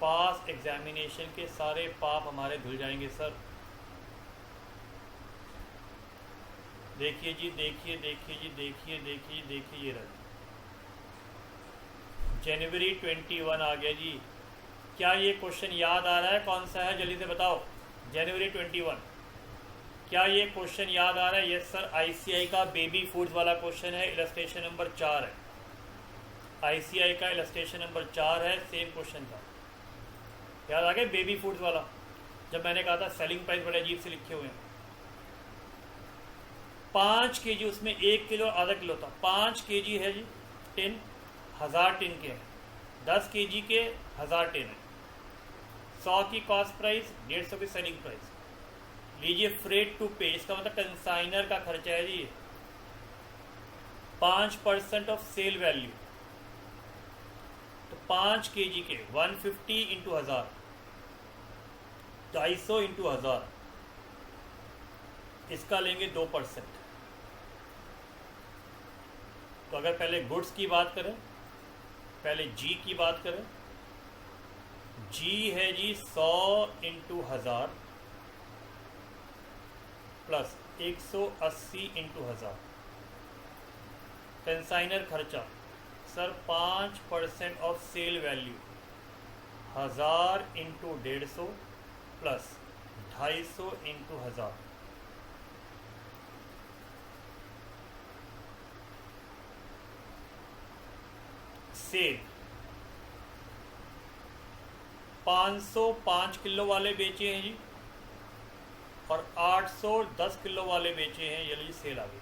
पास एग्जामिनेशन के सारे पाप हमारे धुल जाएंगे सर। देखिए जी, देखिए देखिए जी, देखिए देखिए देखिए, ये रहा जनवरी 21 आ गया जी। क्या ये क्वेश्चन याद आ रहा है? कौन सा है जल्दी से बताओ? जनवरी 21, क्या ये क्वेश्चन याद आ रहा है? यस सर, आईसीआई का बेबी फूड्स वाला क्वेश्चन है, इलस्ट्रेशन नंबर 4 है। आईसीआई का इलस्ट्रेशन नंबर 4 है, सेम क्वेश्चन था। याद आ गया बेबी फूड्स वाला, जब मैंने कहा था सेलिंग प्राइस बड़े अजीब से लिखे हुए हैं। 5 kg, उसमें 1 किलो आधा किलो था। 5 kg है जी टिन, 1000 टिन के हैं। 10 kg के 1000 टिन है। 100 की कॉस्ट प्राइस, 150 की सेलिंग प्राइस। लीजिए फ्रेट टू पे, इसका मतलब कंसाइनर का खर्चा है जी। 5% ऑफ सेल वैल्यू, तो 5 kg के 150 × 1000, 250 × 1000, इसका लेंगे 2%। तो अगर पहले गुड्स की बात करें, पहले जी की बात करें, जी है जी 100 × 1000 प्लस 180 × 1000। कंसाइनर खर्चा sir 5% of sale value, 1000 × 150 plus 250 × 1000। Sale 505 kilo वाले बेचे हैं जी, और 810 किलो वाले बेचे हैं, ये लीजिए सेल आ गई।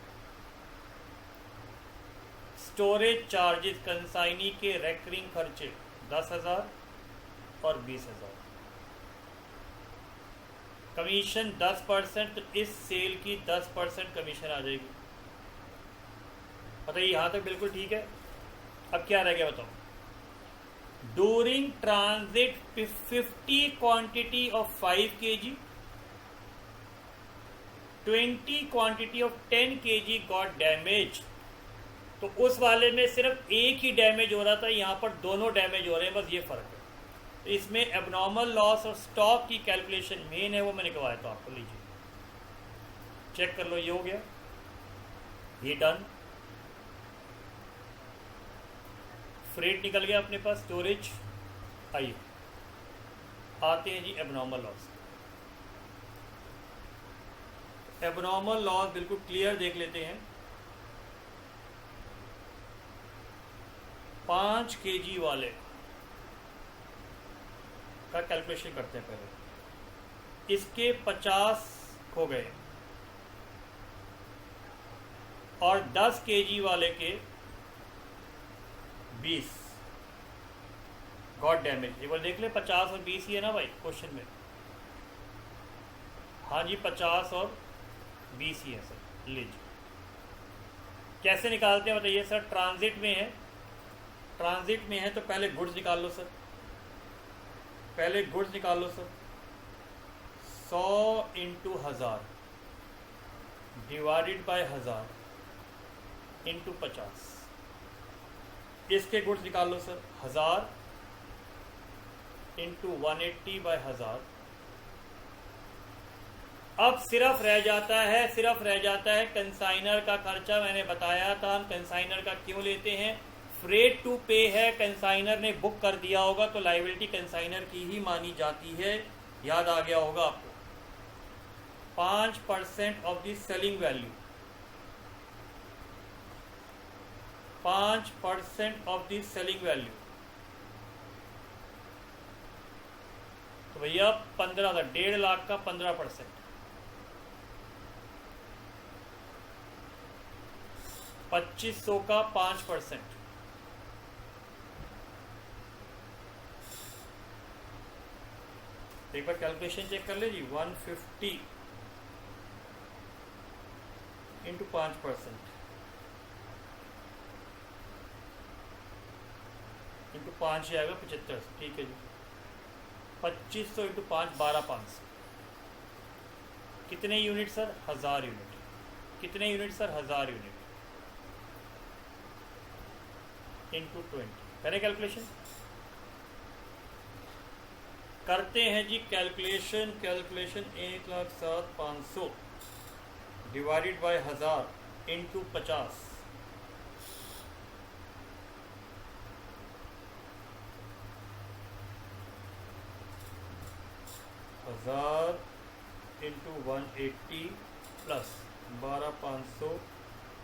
स्टोरेज चार्जेस कंसाइनी के रेकरिंग खर्चे 10,000 और 20,000। कमीशन 10%, तो इस सेल की 10% कमीशन आ जाएगी। बताइए यहाँ तक बिल्कुल ठीक है। अब क्या रह गया बताओ? During transit 50 quantity of 5 kg, 20 quantity of 10 kg got damage. तो उस वाले में सिर्फ एक ही डैमेज हो रहा था, यहाँ पर दोनों डैमेज हो रहे हैं, बस ये फर्क है। तो इसमें एबनॉर्मल लॉस और स्टॉक की कैलकुलेशन मेन है, वो मैंने करवाया था आपको। लीजिए चेक कर लो, ये हो गया, ये डन। फ्रेट निकल गया अपने पास, स्टोरेज। आइए आते हैं जी एबनॉर्मल लॉस। एबनॉर्मल लॉस बिल्कुल क्लियर देख लेते हैं। 5 kg वाले का कैलकुलेशन करते हैं पहले। इसके 50 हो गए और 10 kg वाले के 20। God damage. एक बार देख ले, 50 और 20 ही है ना भाई क्वेश्चन में। हाँ जी, 50 और 20 ही है सर। लीजिए कैसे निकालते हैं बताइए सर। ट्रांजिट में है, ट्रांजिट में है तो पहले गुड्स निकाल लो सर। पहले गुड्स निकाल लो sir. 100 into 1000 divided by 1000 into 50। इसके गुड्स निकाल लो सर। 1000 into 180 bye 1000। अब सिर्फ रह जाता है कंसाइनर का खर्चा। मैंने बताया था हम कंसाइनर का क्यों लेते हैं। फ्रेट टू पे है, कंसाइनर ने बुक कर दिया होगा तो लाइबिलिटी कंसाइनर की ही मानी जाती है। याद आ गया होगा आपको। 5% of the selling value, 5% of the selling value. तो भैया 15 था, 1.5 लाख का 15%, 2500 का 5%। एक बार कैलकुलेशन चेक कर ले जी। 150 इंटू 5% इंटू 5 आएगा 75। ठीक है जी। 2500 इंटू 5 12,500। कितने यूनिट सर? 1000 यूनिट। कितने यूनिट सर? 1000 unit into 20। करें कैलकुलेशन? करते हैं जी calculation. 1,07,500 divided by 1000 into 50। 1000 into 180 plus 12,500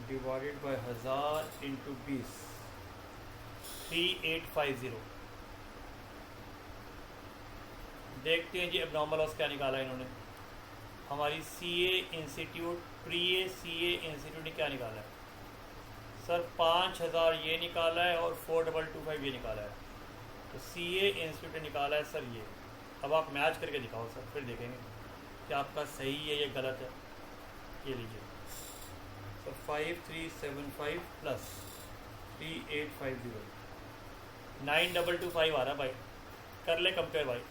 divided by 1000 into 20, 3850। देखते हैं जी एब्नॉर्मल लॉस क्या निकाला इन्होंने। हमारी CA institute, pre CA institute ने क्या निकाला है सर? 5000 ये निकाला है और 4225 ये निकाला है। तो सीए इंस्टीट्यूट ने निकाला है सर ये। अब आप मैच करके दिखाओ सर, फिर देखेंगे कि आपका सही है या गलत है। ये लीजिए सर, 5375 प्लस 3850, 9225 आ रहा भाई। कर ले कंपेयर भाई।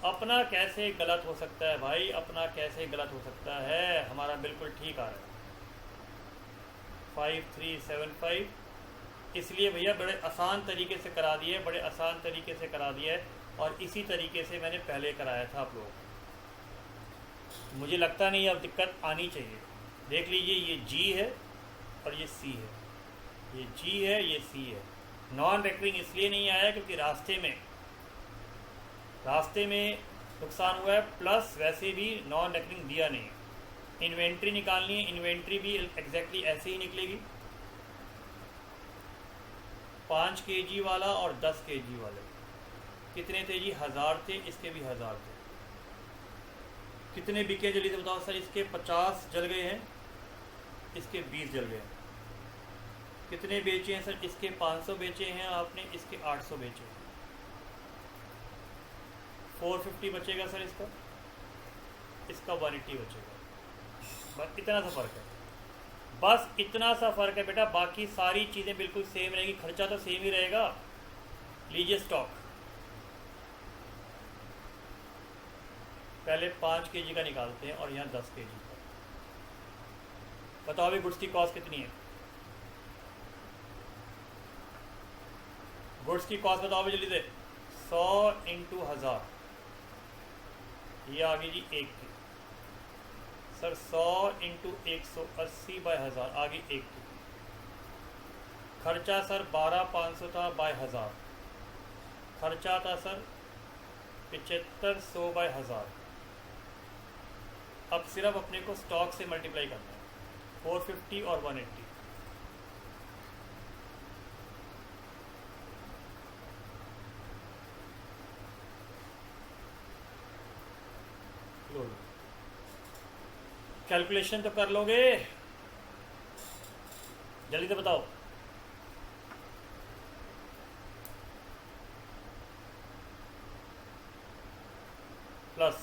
अपना कैसे गलत हो सकता है भाई? अपना कैसे गलत हो सकता है? हमारा बिल्कुल ठीक आ रहा है 5375। इसलिए भैया बड़े आसान तरीके से करा दिए, बड़े आसान तरीके से करा दिया है। और इसी तरीके से मैंने पहले कराया था आप लोगों को। मुझे लगता नहीं अब दिक्कत आनी चाहिए। देख लीजिए, ये जी है और ये सी है। ये जी है, ये सी है। नॉन रेकरिंग इसलिए नहीं आया क्योंकि रास्ते में नुकसान हुआ है, प्लस वैसे भी नॉन रेकरिंग दिया नहीं है। इन्वेंट्री निकालनी है, इन्वेंट्री भी एग्जैक्टली ऐसे ही निकलेगी। 5 kg वाला और 10 kg वाले कितने थे जी? 1000 थे। इसके भी 1000 थे। कितने बिके जल्दी से बताओ सर? इसके 50 जल गए हैं, इसके 20 जल गए हैं। कितने बेचे हैं सर? इसके 500 बेचे हैं आपने, इसके 800 बेचे हैं। 450 बचेगा सर इसका, इसका 180 बचेगा। बस इतना सा फ़र्क है, बस इतना सा फ़र्क है बेटा। बाकी सारी चीज़ें बिल्कुल सेम रहेगी, खर्चा तो सेम ही रहेगा। लीजिए स्टॉक। पहले 5 kg का निकालते हैं और यहाँ 10 kg का। बताओ अभी गुड्स की कॉस्ट कितनी है? गुड्स की कॉस्ट बताओ भी जल्दी से। 100 इंटू 1000, ये आ गई जी 1 की। सर 100 इंटू 180 बाय 1000 आ गई 1 की। खर्चा सर 12,500 था बाय 1000। खर्चा था सर 7500 बाय 1000। अब सिर्फ अपने को स्टॉक से मल्टीप्लाई करना है, 450 और 180। कैलकुलेशन तो कर लोगे, जल्दी से बताओ। Plus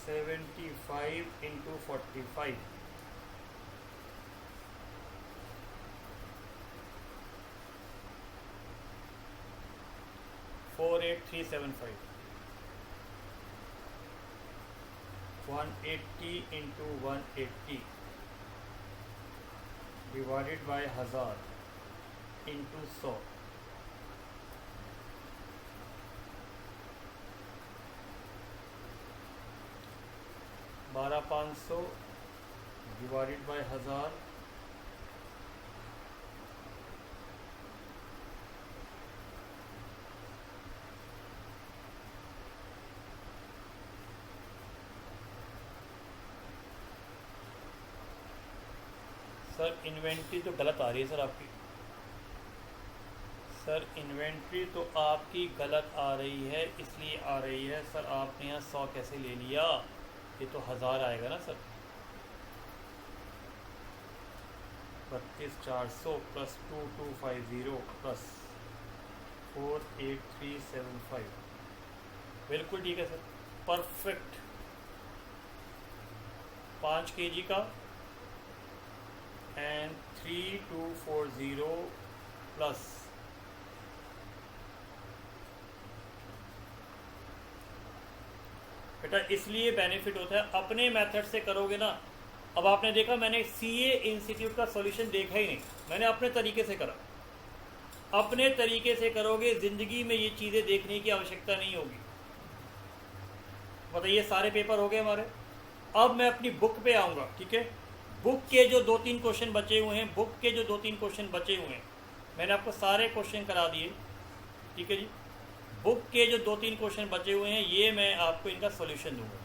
75 into 45, 48375, 180 into 180 divided by 1000 into 100, 12,500 divided by 1000, sir inventory तो गलत आ रही है सर आपकी, सर इन्वेंट्री तो आपकी गलत आ रही है, इसलिए आ रही है सर, आपने यहाँ 100 कैसे ले लिया, ये तो 1000 आएगा ना सर। 32,400 प्लस 2250 प्लस 48375, बिल्कुल ठीक है सर, परफेक्ट। 5 kg का एंड 3240 प्लस बेटा इसलिए बेनिफिट होता है अपने मेथड से करोगे ना। अब आपने देखा मैंने सीए इंस्टीट्यूट का सॉल्यूशन देखा ही नहीं, मैंने अपने तरीके से करा। अपने तरीके से करोगे ज़िंदगी में ये चीज़ें देखने की आवश्यकता नहीं होगी। बताइए सारे पेपर हो गए हमारे। अब मैं अपनी बुक पे आऊँगा, ठीक है। बुक के जो 2-3 क्वेश्चन बचे हुए हैं, बुक के जो 2-3 क्वेश्चन बचे हुए हैं, मैंने आपको सारे क्वेश्चन करा दिए, ठीक है जी। बुक के जो 2-3 क्वेश्चन बचे हुए हैं ये मैं आपको इनका सॉल्यूशन दूंगा।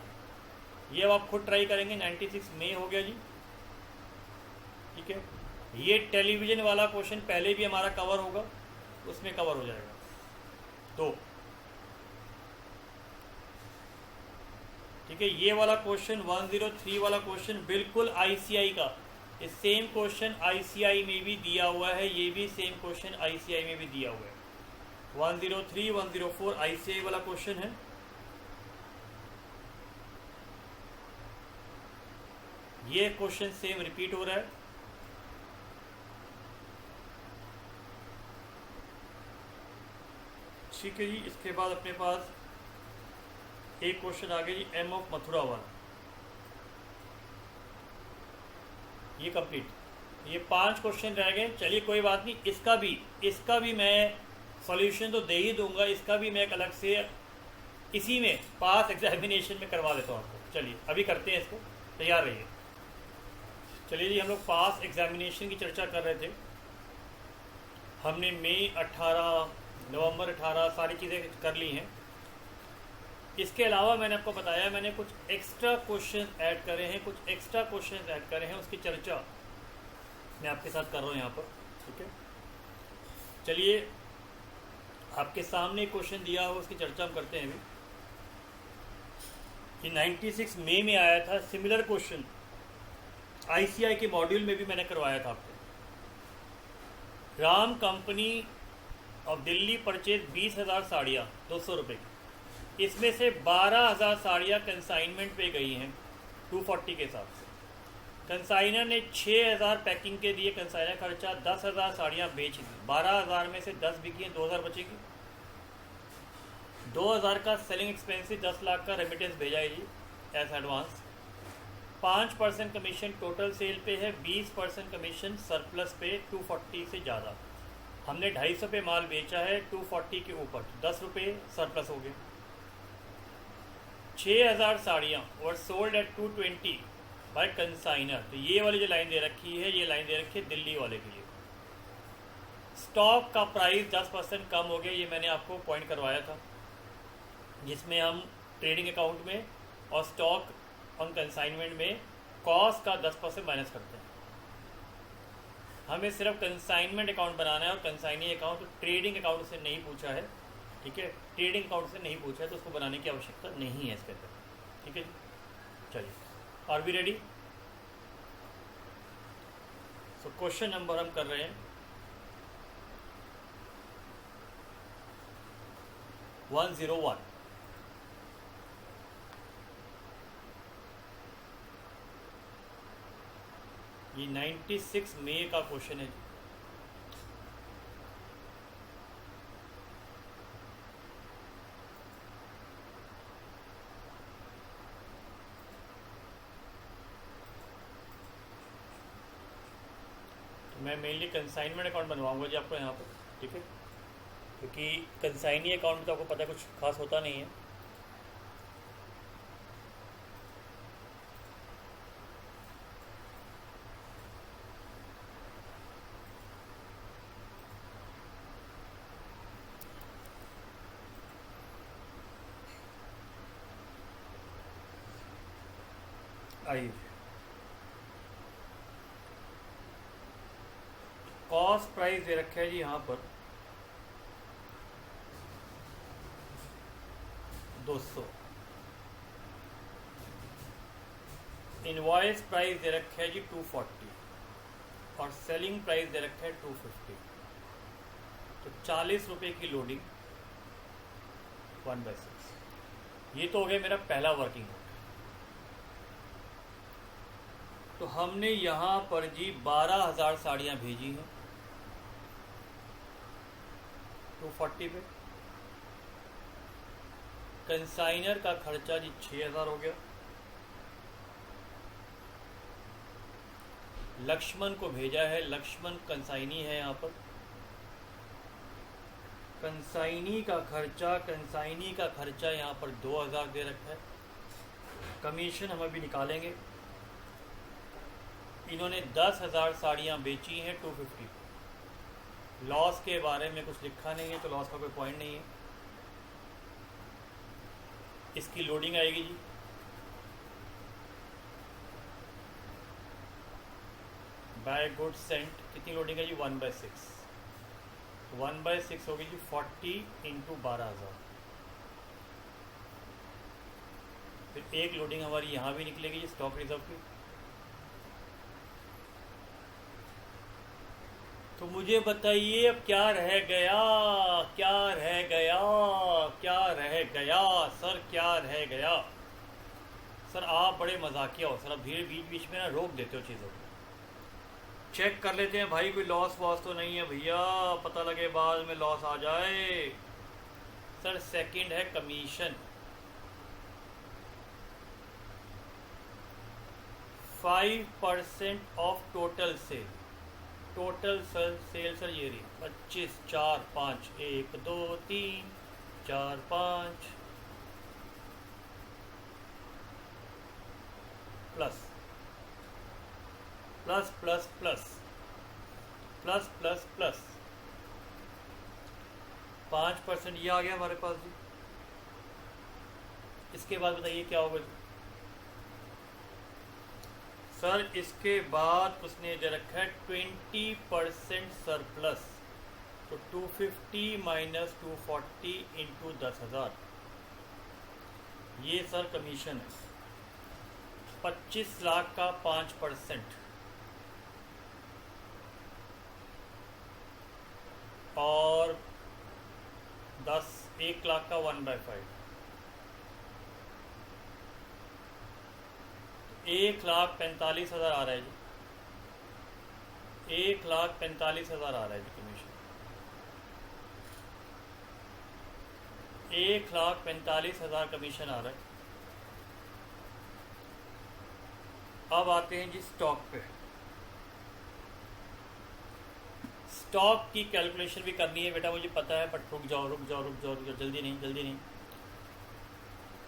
ये अब आप खुद ट्राई करेंगे। 96 में हो गया जी, ठीक है। ये टेलीविज़न वाला क्वेश्चन पहले भी हमारा कवर होगा, उसमें कवर हो जाएगा। तो ठीक है, ये वाला क्वेश्चन 103 वाला क्वेश्चन बिल्कुल आईसीआई का, इस सेम क्वेश्चन आईसीआई में भी दिया हुआ है, ये भी सेम क्वेश्चन आईसीआई में भी दिया हुआ है। 103 104 आईसीआई वाला क्वेश्चन है। ये क्वेश्चन सेम रिपीट हो रहा है। ठीक है जी। इसके बाद अपने पास एक क्वेश्चन आ गया जी, एम ऑफ मथुरा वाला, ये कंप्लीट। ये 5 क्वेश्चन रह गए। चलिए कोई बात नहीं, इसका भी मैं सॉल्यूशन तो दे ही दूंगा। इसका भी मैं एक अलग से इसी में पास एग्जामिनेशन में करवा देता हूँ आपको। चलिए अभी करते हैं इसको, तैयार रहिए। चलिए जी, हम लोग पास एग्जामिनेशन की चर्चा कर रहे थे। हमने मई 18 नवंबर 18 सारी चीज़ें कर ली हैं। इसके अलावा मैंने आपको बताया मैंने कुछ एक्स्ट्रा क्वेश्चन ऐड करे हैं, कुछ एक्स्ट्रा क्वेश्चन ऐड करे हैं, उसकी चर्चा मैं आपके साथ कर रहा हूँ यहाँ पर, ठीक है। चलिए आपके सामने क्वेश्चन दिया हो, उसकी चर्चा हम करते हैं अभी। कि 96 मई में आया था सिमिलर क्वेश्चन, आईसीआई के मॉड्यूल में भी मैंने करवाया था आपको। Ram company of Delhi purchase 20,000 साड़ियाँ 200 रुपये की। इसमें से 12,000 साड़ियाँ कंसाइनमेंट पे गई हैं 240 के हिसाब से। कंसाइनर ने 6,000 पैकिंग के दिए कंसाइनर खर्चा, 10,000 साड़ियाँ बेच दी। 12,000 में से 10 बिकी हैं, 2,000 बचेगी। 2,000 का सेलिंग एक्सपेंसिव, 10 लाख का रेमिटेंस भेजा है जी as advance. 5% commission total sale पे है, 20% कमीशन सरप्लस पे 240 से ज़्यादा। हमने 250 पे माल बेचा है 240 के ऊपर, 10 रुपये सरप्लस हो गए। 6,000 साड़ियाँ और सोल्ड एट 220 बाय कंसाइनर। तो ये वाली जो लाइन दे रखी है, ये लाइन दे रखी है दिल्ली वाले के लिए। स्टॉक का प्राइस 10% कम हो गया, ये मैंने आपको पॉइंट करवाया था, जिसमें हम ट्रेडिंग अकाउंट में और स्टॉक ऑन कंसाइनमेंट में कॉस्ट का 10% माइनस करते हैं। हमें सिर्फ कंसाइनमेंट अकाउंट बनाना है और कंसाइनी अकाउंट ट्रेडिंग अकाउंट से नहीं पूछा है, ठीक है, ट्रेडिंग अकाउंट से नहीं पूछा है तो उसको बनाने की आवश्यकता नहीं है इसके अंदर, ठीक है जी। चलिए, are we ready? So question number हम कर रहे हैं 101। ये 96 मई का क्वेश्चन है जी। मैं मेनली कंसाइनमेंट अकाउंट बनवाऊंगा जी आपको यहाँ पर, ठीक है, क्योंकि कंसाइनी अकाउंट में तो आपको पता है कुछ खास होता नहीं है। आइए, कॉस्ट प्राइस दे रखा है जी यहाँ पर 200, इनवॉइस प्राइस दे रखा है जी 240 और सेलिंग प्राइस दे रखा है 250। तो 40 रुपये की लोडिंग 1/6। ये तो हो गया मेरा पहला वर्किंग नोट। तो हमने यहाँ पर जी 12,000 साड़ियाँ भेजी हैं 240 पे। कंसाइनर का खर्चा जी 6,000 हो गया। लक्ष्मण को भेजा है, लक्ष्मण कंसाइनी है यहाँ पर। कंसाइनी का खर्चा यहाँ पर 2,000 दे रखा है। कमीशन हम अभी निकालेंगे। इन्होंने 10,000 साड़ियाँ बेची हैं 250। लॉस के बारे में कुछ लिखा नहीं है तो लॉस का कोई पॉइंट नहीं है। इसकी लोडिंग आएगी जी बाय गुड सेंट। कितनी लोडिंग है जी? 1/6। 1/6 होगी जी 40 इंटू 12,000। फिर एक लोडिंग हमारी यहाँ भी निकलेगी जी स्टॉक रिजर्व की। तो मुझे बताइए अब क्या रह गया, क्या रह गया, क्या रह गया सर, क्या रह गया सर? आप बड़े मजाकिया हो सर, अब धीरे बीच बीच में ना रोक देते हो चीज़ों को। चेक कर लेते हैं भाई, कोई लॉस वॉस तो नहीं है भैया, पता लगे बाद में लॉस आ जाए। सर सेकंड है commission 5% of total sale. Total sale sir ये रही 25, 4, 5, 1, 2, 3, 4, 5 plus plus plus plus plus plus plus 5% ये आ गया हमारे पास जी। इसके बाद बताइए क्या होगा जी? सर इसके बाद उसने दे रखा है 20% सरप्लस। तो 250 माइनस 240 इंटू 10,000, ये सर कमीशन है। 25 लाख का 5% और 1 लाख का 1/5, 1,45,000 आ रहा है जी। 1,45,000 आ रहा है जी कमीशन। 1,45,000 कमीशन आ रहा है। अब आते हैं जी स्टॉक पे। स्टॉक की कैलकुलेशन भी करनी है बेटा, मुझे पता है, बट रुक जाओ, जल्दी नहीं।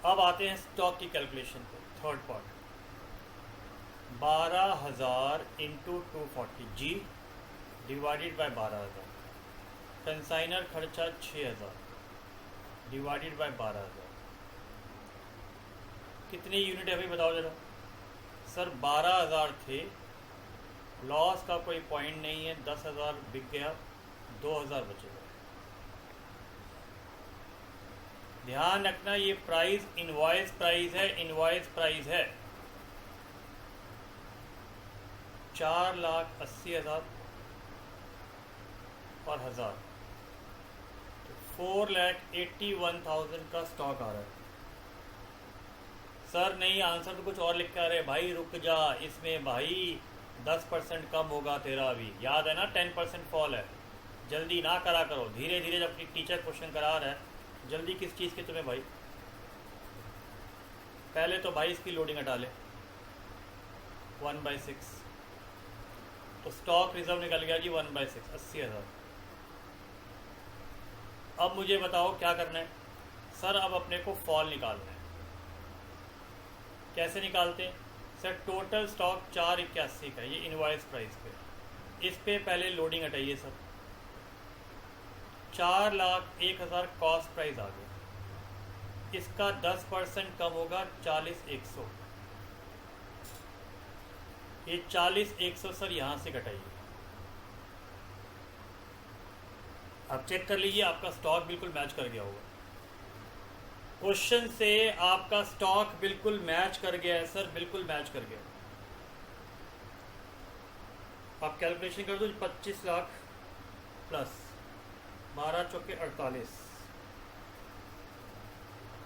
अब आते हैं स्टॉक की कैलकुलेशन पे। थर्ड पार्ट 12,000 इंटू 240 जी डिवाइडेड बाय 12,000। कंसाइनर खर्चा 6,000 डिवाइडेड बाय 12,000। कितने यूनिट है भाई बताओ जरा। सर 12,000 थे, लॉस का कोई पॉइंट नहीं है, 10,000 बिक गया, 2,000 बचे गए। ध्यान रखना ये प्राइस इनवॉइस प्राइस है, इनवॉइस प्राइस है 4,80,000 और 1,000, तो 4,81,000 का स्टॉक आ रहा है। सर नहीं आंसर तो कुछ और लिख के आ रहे हैं। भाई रुक जा, इसमें भाई 10% कम होगा तेरा, अभी याद है ना 10% फॉल है। जल्दी ना करा करो, धीरे धीरे जब टीचर क्वेश्चन करा रहा है, जल्दी किस चीज़ की तुम्हें भाई। पहले तो भाई इसकी लोडिंग हटा ले 1/6, तो स्टॉक रिजर्व निकल गया जी 1/6, 80,000। अब मुझे बताओ क्या करना है। सर अब अपने को फॉल निकालना है। कैसे निकालते हैं सर? टोटल स्टॉक 481 का, ये इनवॉइस प्राइस पे, इस पे पहले लोडिंग हटाइए सर। 4,01,000 कॉस्ट प्राइस आ गया, इसका 10% कम होगा 40,100, ये 40,100 सर यहाँ से घटाइए। आप चेक कर लीजिए आपका स्टॉक बिल्कुल मैच कर गया होगा। क्वेश्चन से आपका स्टॉक बिल्कुल मैच कर गया है सर, बिल्कुल मैच कर गया। आप कैलकुलेशन कर दो, 25 लाख प्लस 12 चौके 48,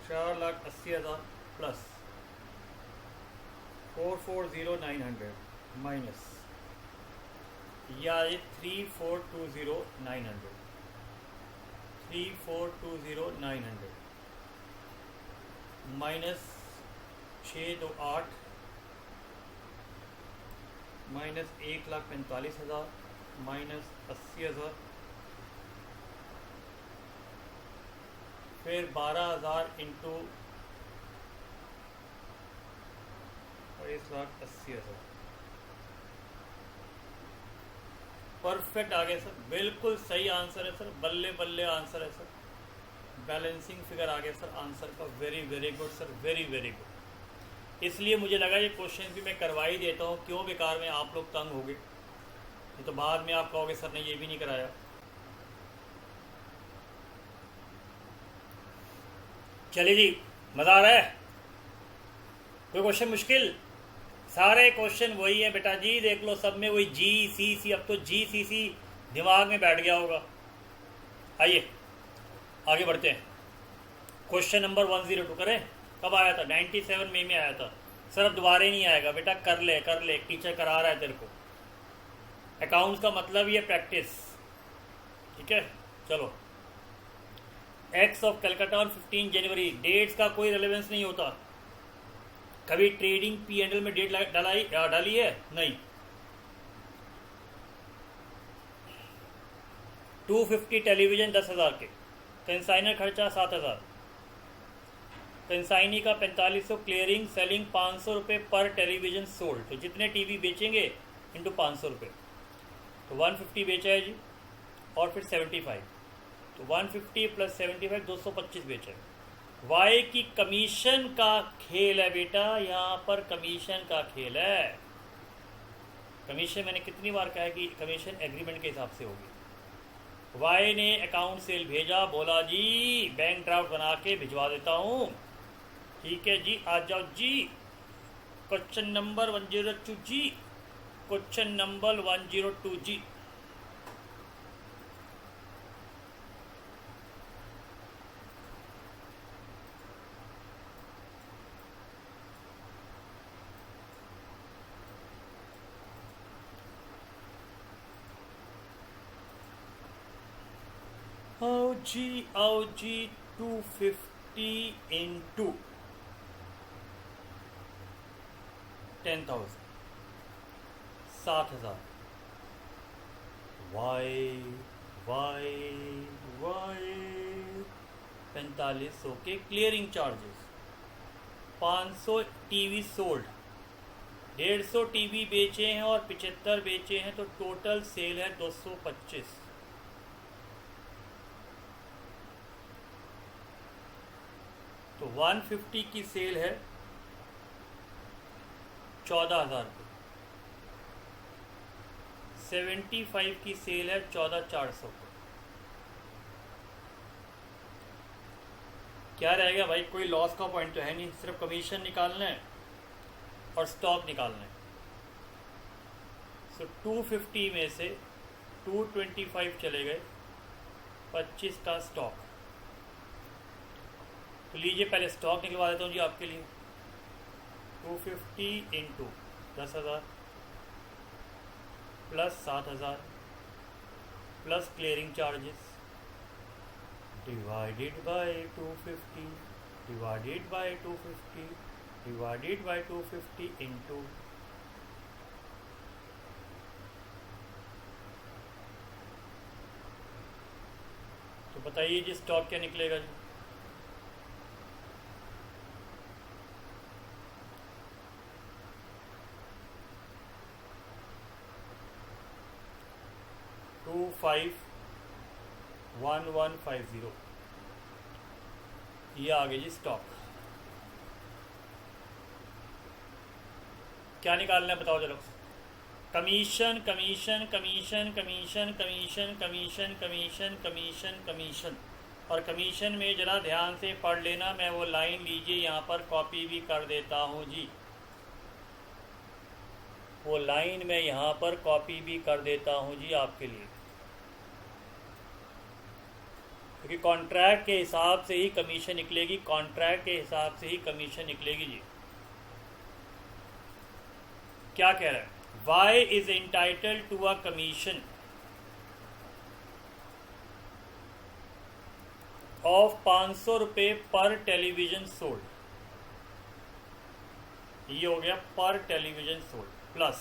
4,80,000 प्लस 4,40,900 माइनस या 3,420,900, 3,420,900 माइनस 628 माइनस 1,45,000 माइनस 80,000, फिर 12,000 इंटू 23,80,000। परफेक्ट आ गया सर, बिल्कुल सही आंसर है सर, बल्ले बल्ले आंसर है सर, बैलेंसिंग फिगर आ गया सर आंसर का। Very very good sir, very very good. इसलिए मुझे लगा ये क्वेश्चन भी मैं करवा ही देता हूँ, क्यों बेकार में आप लोग तंग हो गए, ये तो बाद में आप कहोगे सर ने ये भी नहीं कराया। चलिए जी, मज़ा आ रहा है? कोई क्वेश्चन मुश्किल? सारे क्वेश्चन वही है बेटा जी, देख लो सब में वही जी सी सी, अब तो जी सी सी दिमाग में बैठ गया होगा। आइए आगे बढ़ते हैं। क्वेश्चन नंबर 102 करें। कब आया था? 97 में आया था सर। अब दोबारा नहीं आएगा बेटा, कर ले कर ले, टीचर करा रहा है तेरे को। अकाउंट्स का मतलब ही है प्रैक्टिस, ठीक है। चलो, ex of Calcutta on 15 January, dates का कोई रिलेवेंस नहीं होता। कभी ट्रेडिंग P&L में डेट डाली है? नहीं। 250 टेलीविजन 10,000 के, कंसाइनर खर्चा 7,000, कंसाइनी का 4500, क्लियरिंग सेलिंग 500 रुपये पर टेलीविजन सोल्ड। तो जितने टीवी बेचेंगे इंटू 500 रुपये, तो 150 बेचा है जी, और फिर 75, तो 150 प्लस 75 225 बेचा है। वाई की कमीशन का खेल है बेटा, यहाँ पर कमीशन का खेल है। कमीशन मैंने कितनी बार कहा है कि कमीशन एग्रीमेंट के हिसाब से होगी। वाई ने अकाउंट सेल भेजा, बोला जी बैंक ड्राफ्ट बना के भिजवा देता हूँ। ठीक है जी, आ जाओ जी। क्वेश्चन नंबर 102 जी, क्वेश्चन नंबर 102 जी। आओ जी 250 इंटू 10,000, 7,000। वाई 4500 के clearing charges, 500 TV sold, 150 TV बेचे हैं और 75 बेचे हैं, तो टोटल सेल है 225। तो 150 की सेल है 14,000 रुपये। 75 की सेल है 14,400 को। क्या रहेगा भाई, कोई लॉस का पॉइंट तो है नहीं, सिर्फ कमीशन निकालना है और स्टॉक निकालना है। सो 250 में से 225 चले गए, 25 का स्टॉक। तो लीजिए पहले स्टॉक निकलवा देता हूँ जी आपके लिए। 250 into 10,000 plus 7,000 plus clearing charges divided by 250 divided by 250 divided by 250 into तो बताइए जी स्टॉक क्या निकलेगा जी। टू 51150 ये आ गई जी स्टॉक। क्या निकालना है बताओ चलो। Commission commission commission commission commission commission commission commission commission और कमीशन में ज़रा ध्यान से पढ़ लेना, मैं वो लाइन लीजिए यहाँ पर कॉपी भी कर देता हूँ जी, वो लाइन मैं यहाँ पर कॉपी भी कर देता हूँ जी आपके लिए, क्योंकि कॉन्ट्रैक्ट के हिसाब से ही कमीशन निकलेगी, कॉन्ट्रैक्ट के हिसाब से ही कमीशन निकलेगी जी। क्या कह रहा है, Y is entitled to a commission of 500 रुपये पर टेलीविजन सोल्ड। ये हो गया पर टेलीविजन सोल्ड, प्लस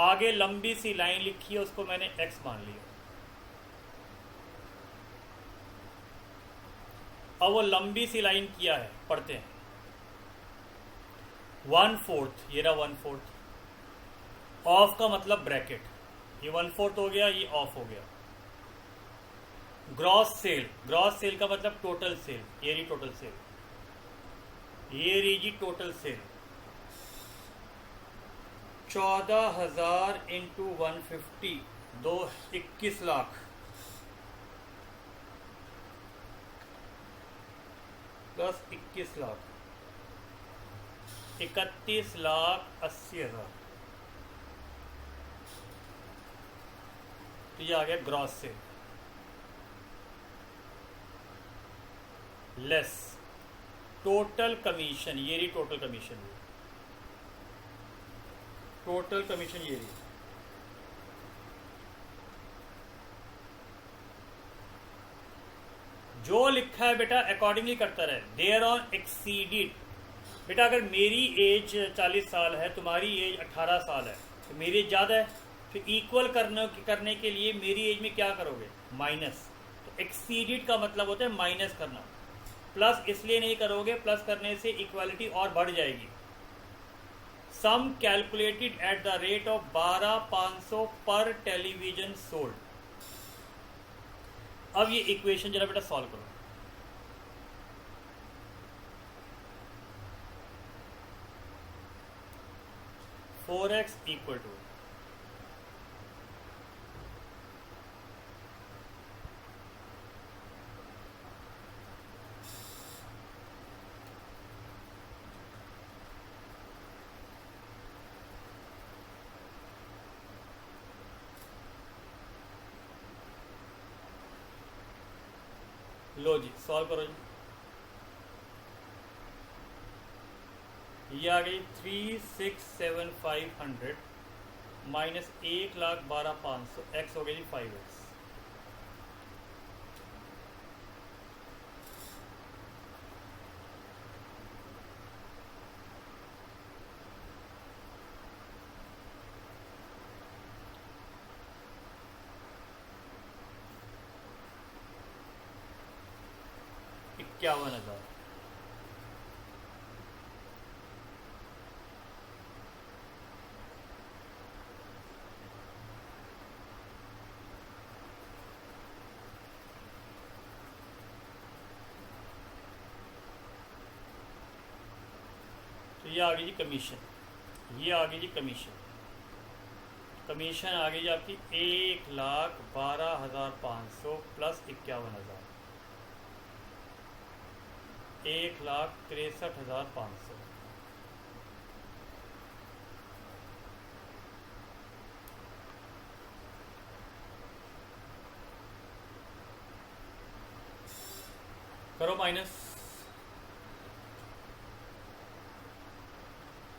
आगे लंबी सी लाइन लिखी है उसको मैंने X मान लिया। अब वो लंबी सी लाइन किया है पढ़ते हैं। 1/4 ये रहा 1/4, ऑफ का मतलब ब्रैकेट, ये 1/4 हो गया, ये ऑफ हो गया। ग्रॉस सेल, ग्रॉस सेल का मतलब टोटल सेल, ये रही टोटल सेल, ये रही जी टोटल सेल। 14,000 इंटू 150 दो 21 लाख, प्लस 21 लाख 31,80,000। तो ये आ गया gross sale less total commission, ये रही टोटल कमीशन, टोटल कमीशन ये रही। जो लिखा है बेटा अकॉर्डिंगली करता रहे। देयर ऑन एक्सीडेड, बेटा अगर मेरी एज 40 साल है, तुम्हारी एज 18 साल है, तो मेरी एज ज़्यादा है, तो इक्वल करने के लिए मेरी एज में क्या करोगे, माइनस। तो एक्सीडेड का मतलब होता है माइनस करना, प्लस इसलिए नहीं करोगे, प्लस करने से इक्वालिटी और बढ़ जाएगी। Sum calculated at the rate of 12,500 पर टेलीविजन सोल्ड। अब ये इक्वेशन जरा बेटा सॉल्व करो। फोर एक्स इक्वल टू लो जी सॉल्व करो जी। ये आ गई 3,67,500 माइनस 1,12,500, एक्स हो गई जी 5x। $51,000। तो ये आ गई जी कमीशन। ये आ गई जी कमीशन। कमीशन आ गई जी आपकी 1,12,500 प्लस 51,000, 1,63,500। करो minus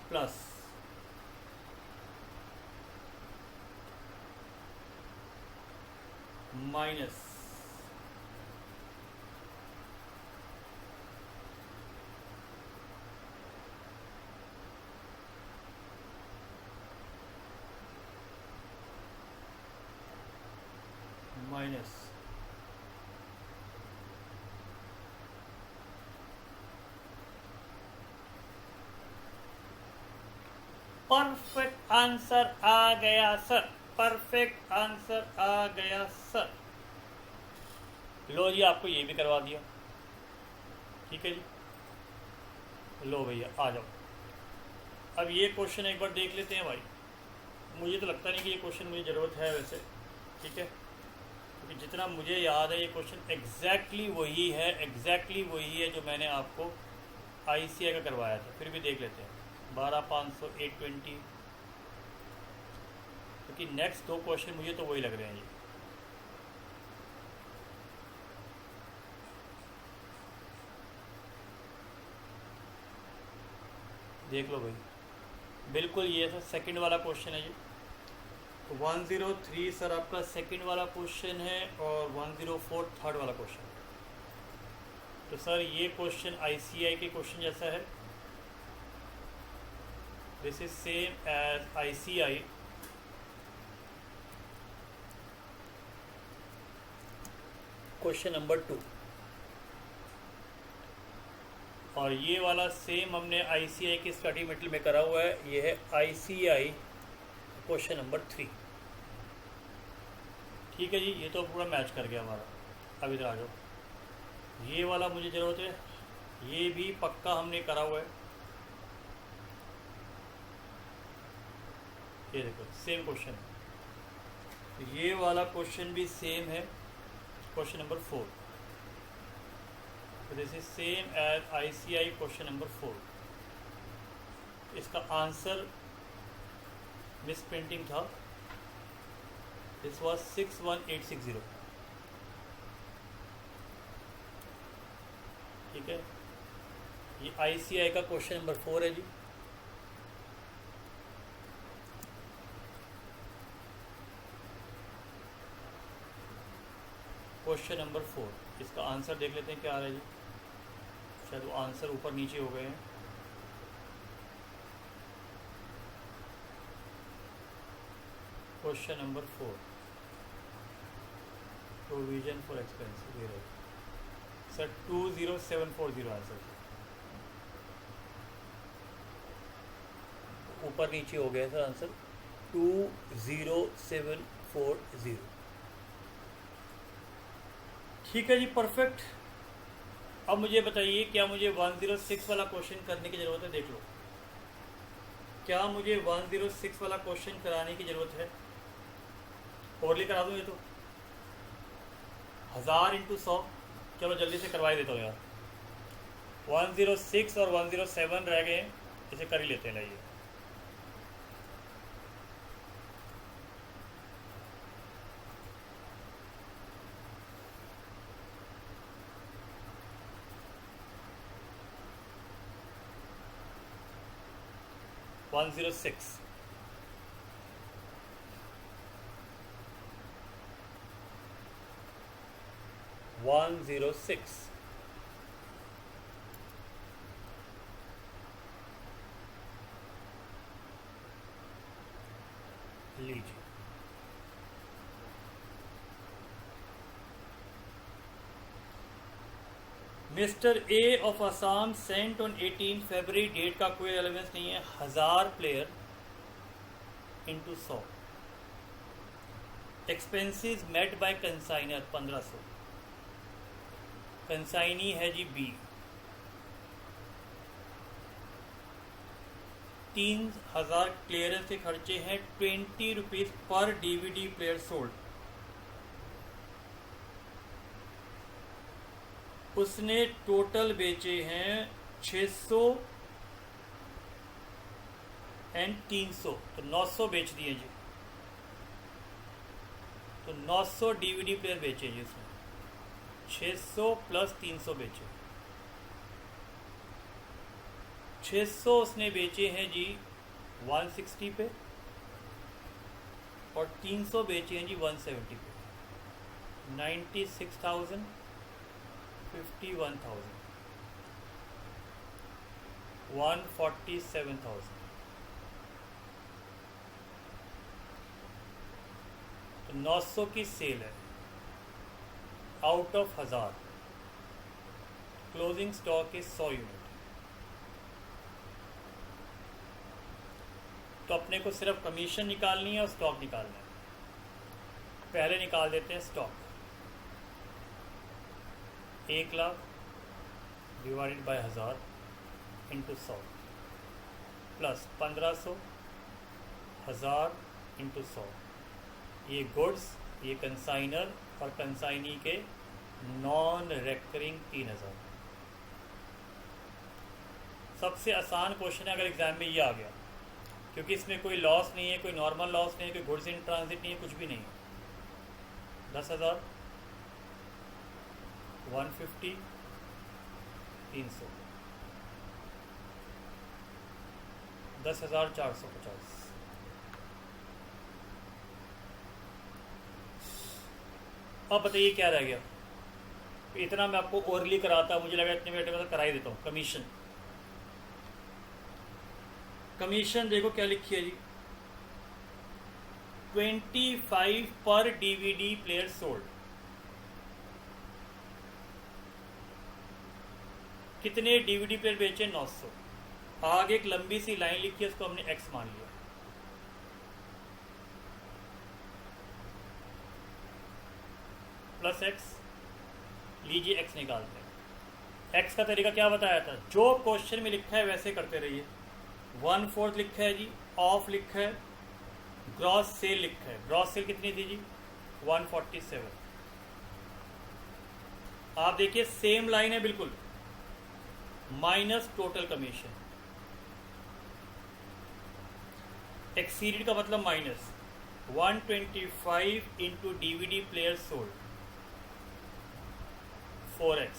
plus minus minus perfect answer आ गया सर, परफेक्ट आंसर आ गया सर। लो जी आपको ये भी करवा दिया, ठीक है जी। लो भैया आ जाओ। अब ये क्वेश्चन एक बार देख लेते हैं भाई। मुझे तो लगता नहीं कि ये क्वेश्चन मुझे ज़रूरत है वैसे, ठीक है, क्योंकि जितना मुझे याद है ये क्वेश्चन एग्जैक्टली वही है, एग्जैक्टली वही है जो मैंने आपको ICI का करवाया था। फिर भी देख लेते हैं। 12,500 820, क्योंकि नेक्स्ट दो क्वेश्चन मुझे तो वही लग रहे हैं जी। देख लो भाई, बिल्कुल ये सर सेकंड वाला क्वेश्चन है जी। तो 103 सर आपका सेकंड वाला क्वेश्चन है और 104 थर्ड वाला क्वेश्चन है। तो सर ये क्वेश्चन ICI के क्वेश्चन जैसा है। This is same as ICI। Question number 2, और ये वाला सेम हमने ICI के स्टडी मेटल में करा हुआ है। ये है ICI क्वेश्चन नंबर 3, ठीक है जी। ये तो पूरा मैच कर गया हमारा। अब इधर आ जाओ, ये वाला मुझे ज़रूरत है, ये भी पक्का हमने करा हुआ है। ये देखो सेम क्वेश्चन है, ये वाला क्वेश्चन भी सेम है, question number 4। This is same as ICI question number 4। इसका आंसर मिस प्रिंटिंग था, दिस वाज 61860, ठीक है। ये ICI का क्वेश्चन नंबर 4 है जी। क्वेश्चन नंबर 4, इसका आंसर देख लेते हैं क्या आ रहा है जी। शायद वो आंसर ऊपर नीचे हो गए हैं। Question number 4, provision for expensive, ये रहे सर 20740 आंसर। ऊपर नीचे हो गया सर आंसर 20740। ठीक है जी, परफेक्ट। अब मुझे बताइए, क्या मुझे 106 वाला क्वेश्चन करने की ज़रूरत है? देख लो, क्या मुझे 106 वाला क्वेश्चन कराने की ज़रूरत है? ओरली करा दूँ ये तो 1000 × 100। चलो जल्दी से करवा ही देता हूँ यार। 106 और 107 रह गए हैं, इसे कर ही लेते हैं। लाइए, वन 106 लीजिए। Mister A of Assam sent on 18 फरवरी, डेट का कोई रेलेवेंस नहीं है। 1000 player × 100। Expenses made by consignor 1500। Consignee है जी बी। 3,000 क्लियरेंस के खर्चे हैं 20 रुपीज़ पर DVD प्लेयर सोल्ड। उसने टोटल बेचे हैं 600 एंड 300, तो 900 बेच दिए जी। तो 900 DVD प्लेयर बेचे जी उसने, 600 प्लस 300 बेचे। 600 उसने बेचे हैं जी 160 पे और 300 बेचे हैं जी 170 पे। 96,000, 51,000, 147,000। तो 900 की सेल है out of 1000। Closing stock is 100 unit. तो अपने को सिर्फ कमीशन निकालनी है और स्टॉक निकालना है। पहले निकाल देते हैं stock. 1 lakh divided by 1000 into 100 plus 1500, 1000 into 100। ये गुड्स, ये कंसाइनर और कंसाइनी के नॉन रेकरिंग 3000। सबसे आसान क्वेश्चन है अगर एग्जाम में ये आ गया, क्योंकि इसमें कोई लॉस नहीं है, कोई नॉर्मल लॉस नहीं है, कोई गुड्स इन ट्रांजिट नहीं है, कुछ भी नहीं है। 10,000, 150, 300, 10,450। अब बताइए क्या रह गया। इतना मैं आपको ओरली कराता, मुझे लगा इतने मिनट में तो करा ही देता हूँ। कमीशन, कमीशन देखो क्या लिखी है जी, 25 पर DVD प्लेयर सोल्ड। कितने DVD प्लेयर बेचे? 900। आगे एक लंबी सी लाइन लिखी है, उसको हमने X मान लिया। प्लस X, लीजिए X निकालते हैं। X का तरीका क्या बताया था? जो क्वेश्चन में लिखा है वैसे करते रहिए। 1/4 लिखा है जी, ऑफ लिखा है, ग्रॉस सेल लिखा है। ग्रॉस सेल कितनी थी जी? 147। आप देखिए सेम लाइन है बिल्कुल, माइनस टोटल कमीशन। एक्सीडेड का मतलब minus 125 into DVD player sold 4x।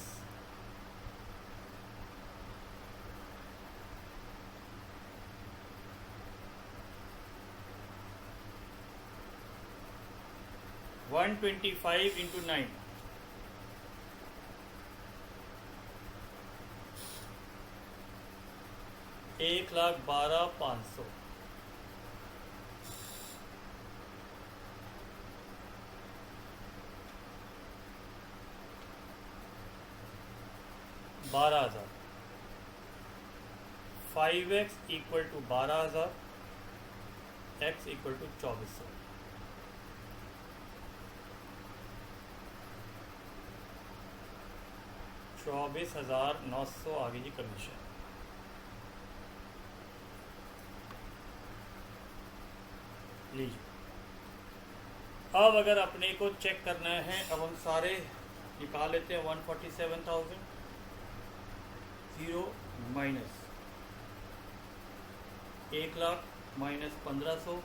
One 25 into 9, 1,12,500। बारह 5x equal to 12,000, x equal to 2400। $24,900 आ गई जी कमीशन। लीजिए, अब अगर अपने को चेक करना है, अब हम सारे निकाल लेते हैं। 147,000 0 माइनस 1 लाख माइनस 1500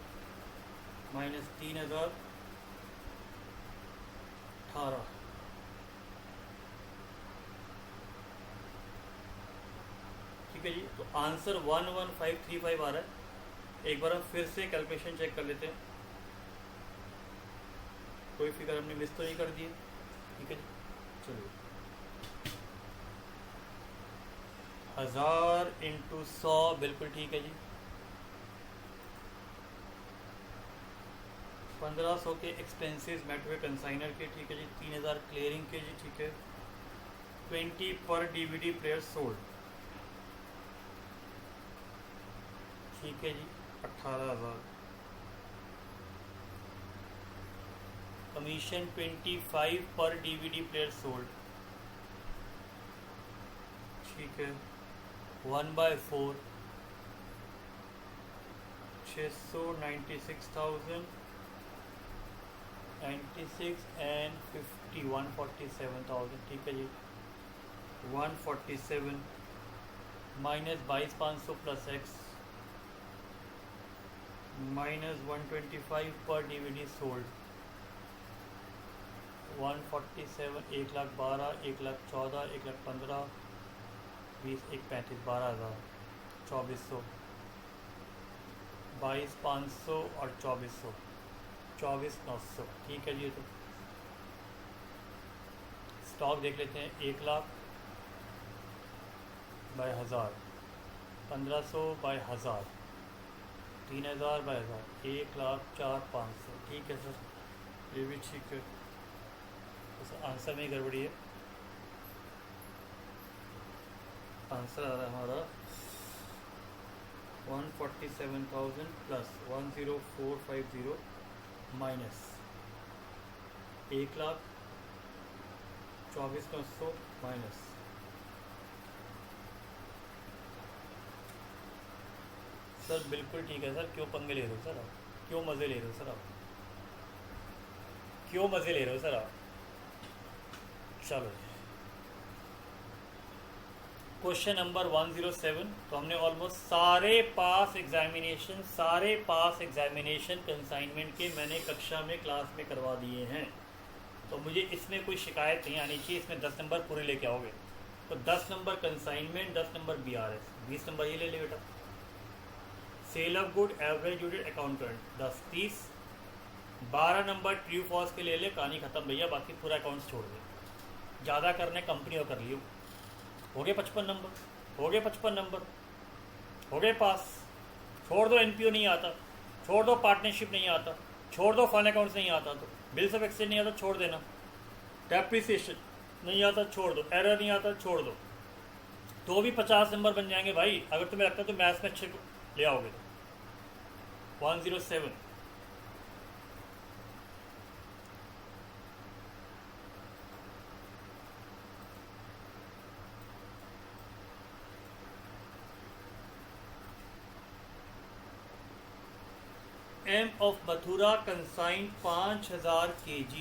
माइनस 3,000 18। ठीक है जी, तो आंसर 11535 आ रहा है। एक बार हम फिर से कैलकुलेशन चेक कर लेते हैं, कोई फिगर हमने मिस तो नहीं कर दी है। ठीक है जी, चलिए 1000 इंटू 100 बिल्कुल ठीक है जी। 1500 के एक्सपेंसेस मेट हुए कंसाइनर के। ठीक है जी, 3000 क्लियरिंग के जी। ठीक है, 20 पर DVD प्लेयर सोल्ड। ठीक है जी, 18,000। कमीशन 25 पर DVD प्लेयर सोल्ड। ठीक है, 1/4 696,000 96 एंड 50 147,000 ठीक है जी 147 माइनस 22,500 प्लस एक्स माइनस 125 पर डीवीडी सोल्ड 147 1,12,000 1,14,000 1,15,000 20 1 35 12,000 2400 22,500 और 2400 24,900 ठीक है जी। तो स्टॉक देख लेते हैं 1,00,000 बाय 1000 1500 बाय 1000 3,000 बाय 1000 1,04,500 ठीक है सर ये भी ठीक है। तो आंसर में गड़बड़ी है आंसर आ रहा है हमारा 147,000 प्लस 10450 माइनस 1,24,900 माइनस सर बिल्कुल ठीक है सर। क्यों पंगे ले रहे हो सर आप क्यों मज़े ले रहे हो सर आप क्यों मज़े ले रहे हो सर आप। चलो क्वेश्चन नंबर 107। तो हमने ऑलमोस्ट सारे पास एग्जामिनेशन कंसाइनमेंट के मैंने कक्षा में क्लास में करवा दिए हैं। तो मुझे इसमें कोई शिकायत नहीं आनी चाहिए। इसमें 10 नंबर पूरे लेके आओगे। तो 10 number consignment 10 number BRS 20 number ये ले ले बेटा। Sale of good average unit account current 10 30 12 number true false के ले ले कहानी खत्म भैया। बाकी पूरा अकाउंट्स छोड़ दे। ज़्यादा करने कंपनी और कर लियो। हो गए 55 नंबर हो गए 55 नंबर हो गए पास। छोड़ दो NPO नहीं आता छोड़ दो पार्टनरशिप नहीं आता छोड़ दो फंड अकाउंट्स नहीं आता तो बिल्स ऑफ एक्सचेंज नहीं आता छोड़ देना। डेप्रिसिएशन नहीं आता छोड़ दो। एरर नहीं आता छोड़ दो। तो भी 50 नंबर बन जाएंगे भाई। अगर तुम्हें लगता है तो मैथ्स में अच्छे ले आओगे तो 107। M of Mathura consigned 5,000 kg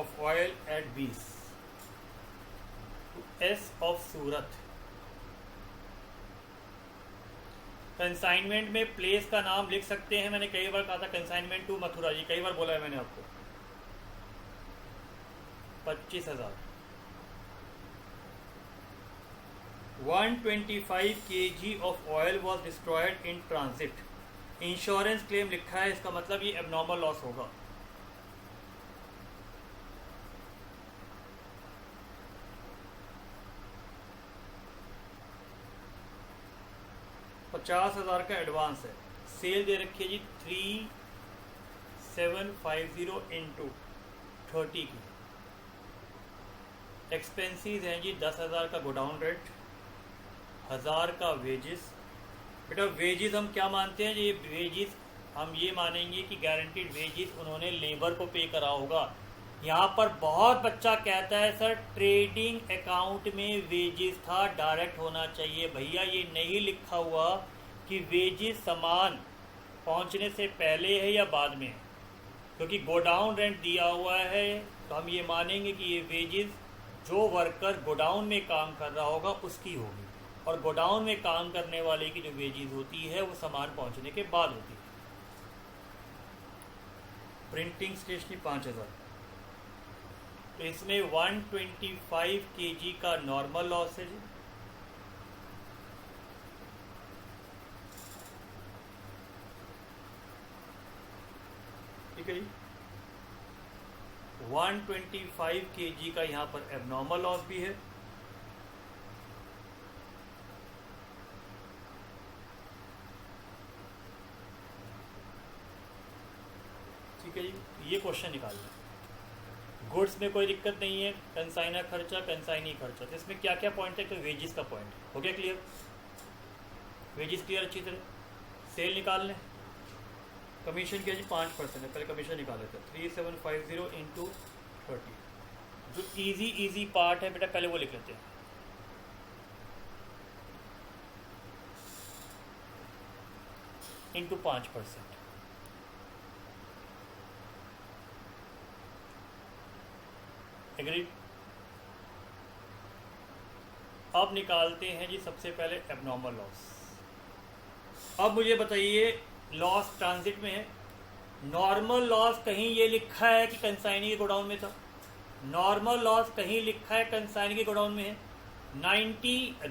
of oil at Bees to S of Surat। Consignment में प्लेस का नाम लिख सकते हैं। मैंने कई बार कहा था कंसाइनमेंट टू मथुरा जी कई बार बोला है मैंने आपको। 25,000 125 kg of oil was destroyed in transit। Insurance claim लिखा है इसका मतलब ये एबनॉर्मल लॉस होगा। $50,000 का एडवांस है। सेल दे रखी है जी 3750 इंटू 30 की। एक्सपेंसेस हैं जी 10,000 का गोडाउन रेंट 1,000 का वेजेस। बेटा वेजेस हम क्या मानते हैं ये वेजेस हम ये मानेंगे कि गारंटीड वेजेस उन्होंने लेबर को पे करा होगा। यहाँ पर बहुत बच्चा कहता है सर ट्रेडिंग अकाउंट में वेजेस था डायरेक्ट होना चाहिए। भैया ये नहीं लिखा हुआ कि वेजेस सामान पहुँचने से पहले है या बाद में है। क्योंकि गोडाउन रेंट दिया हुआ है तो हम ये मानेंगे कि ये वेजेस जो वर्कर गोडाउन में काम कर रहा होगा उसकी होगी। और गोडाउन में काम करने वाले की जो वेजेस होती है वो सामान पहुंचने के बाद होती है। Printing stationery 5,000। तो इसमें 125 kg का नॉर्मल लॉस है जी। ठीक है जी 125 kg का यहाँ पर एबनॉर्मल लॉस भी है। ठीक है जी ये क्वेश्चन निकालना। गुड्स में कोई दिक्कत नहीं है। कंसाइनर खर्चा कंसाइनी खर्चा। तो इसमें क्या क्या पॉइंट है तो वेजेस का पॉइंट हो गया क्लियर। वेजेस क्लियर अच्छी तरह। सेल निकाल लें। कमीशन क्या जी 5% है। पहले कमीशन निकाल लेते हैं 3750 इंटू 30। जो इजी पार्ट है बेटा पहले वो लिख लेते हैं। इंटू 5%। एग्री। अब निकालते हैं जी सबसे पहले एबनॉर्मल लॉस। अब मुझे बताइए, लॉस ट्रांजिट में है, नॉर्मल लॉस कहीं ये लिखा है कि कंसाइनी के गोडाउन में था? नॉर्मल लॉस कहीं लिखा है कंसाइनी के गोडाउन में है?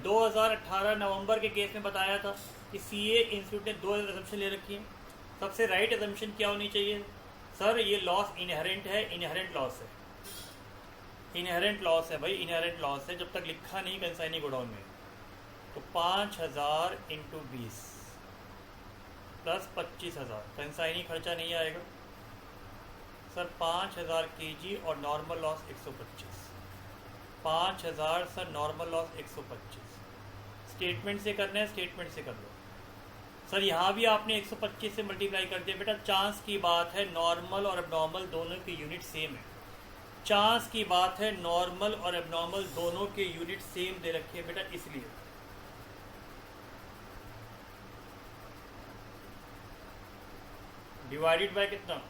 2018 नवंबर के केस में बताया था कि सीए इंस्टीट्यूट ने 2 एजम्पशन ले रखी है। सबसे राइट एजम्पशन क्या होनी चाहिए? सर ये लॉस इनहेरेंट है, इनहेरेंट लॉस है, इनहेरेंट लॉस है भाई, इनहेरेंट लॉस है जब तक लिखा नहीं कंसाइनी गोडाउन में। तो 5000 इंटू 20 प्लस 25,000, कंसाइनी खर्चा नहीं आएगा सर। 5000 केजी और normal loss 125, 5000 sir, normal loss 125। Statement से करना है, स्टेटमेंट से कर लो सर। यहाँ भी आपने 125 से मल्टीप्लाई कर दिया बेटा। चांस की बात है, नॉर्मल और एबनॉर्मल दोनों की यूनिट सेम है। चांस की बात है, नॉर्मल और एबनॉर्मल दोनों के यूनिट सेम दे रखे हैं बेटा, इसलिए। डिवाइडेड बाय कितना?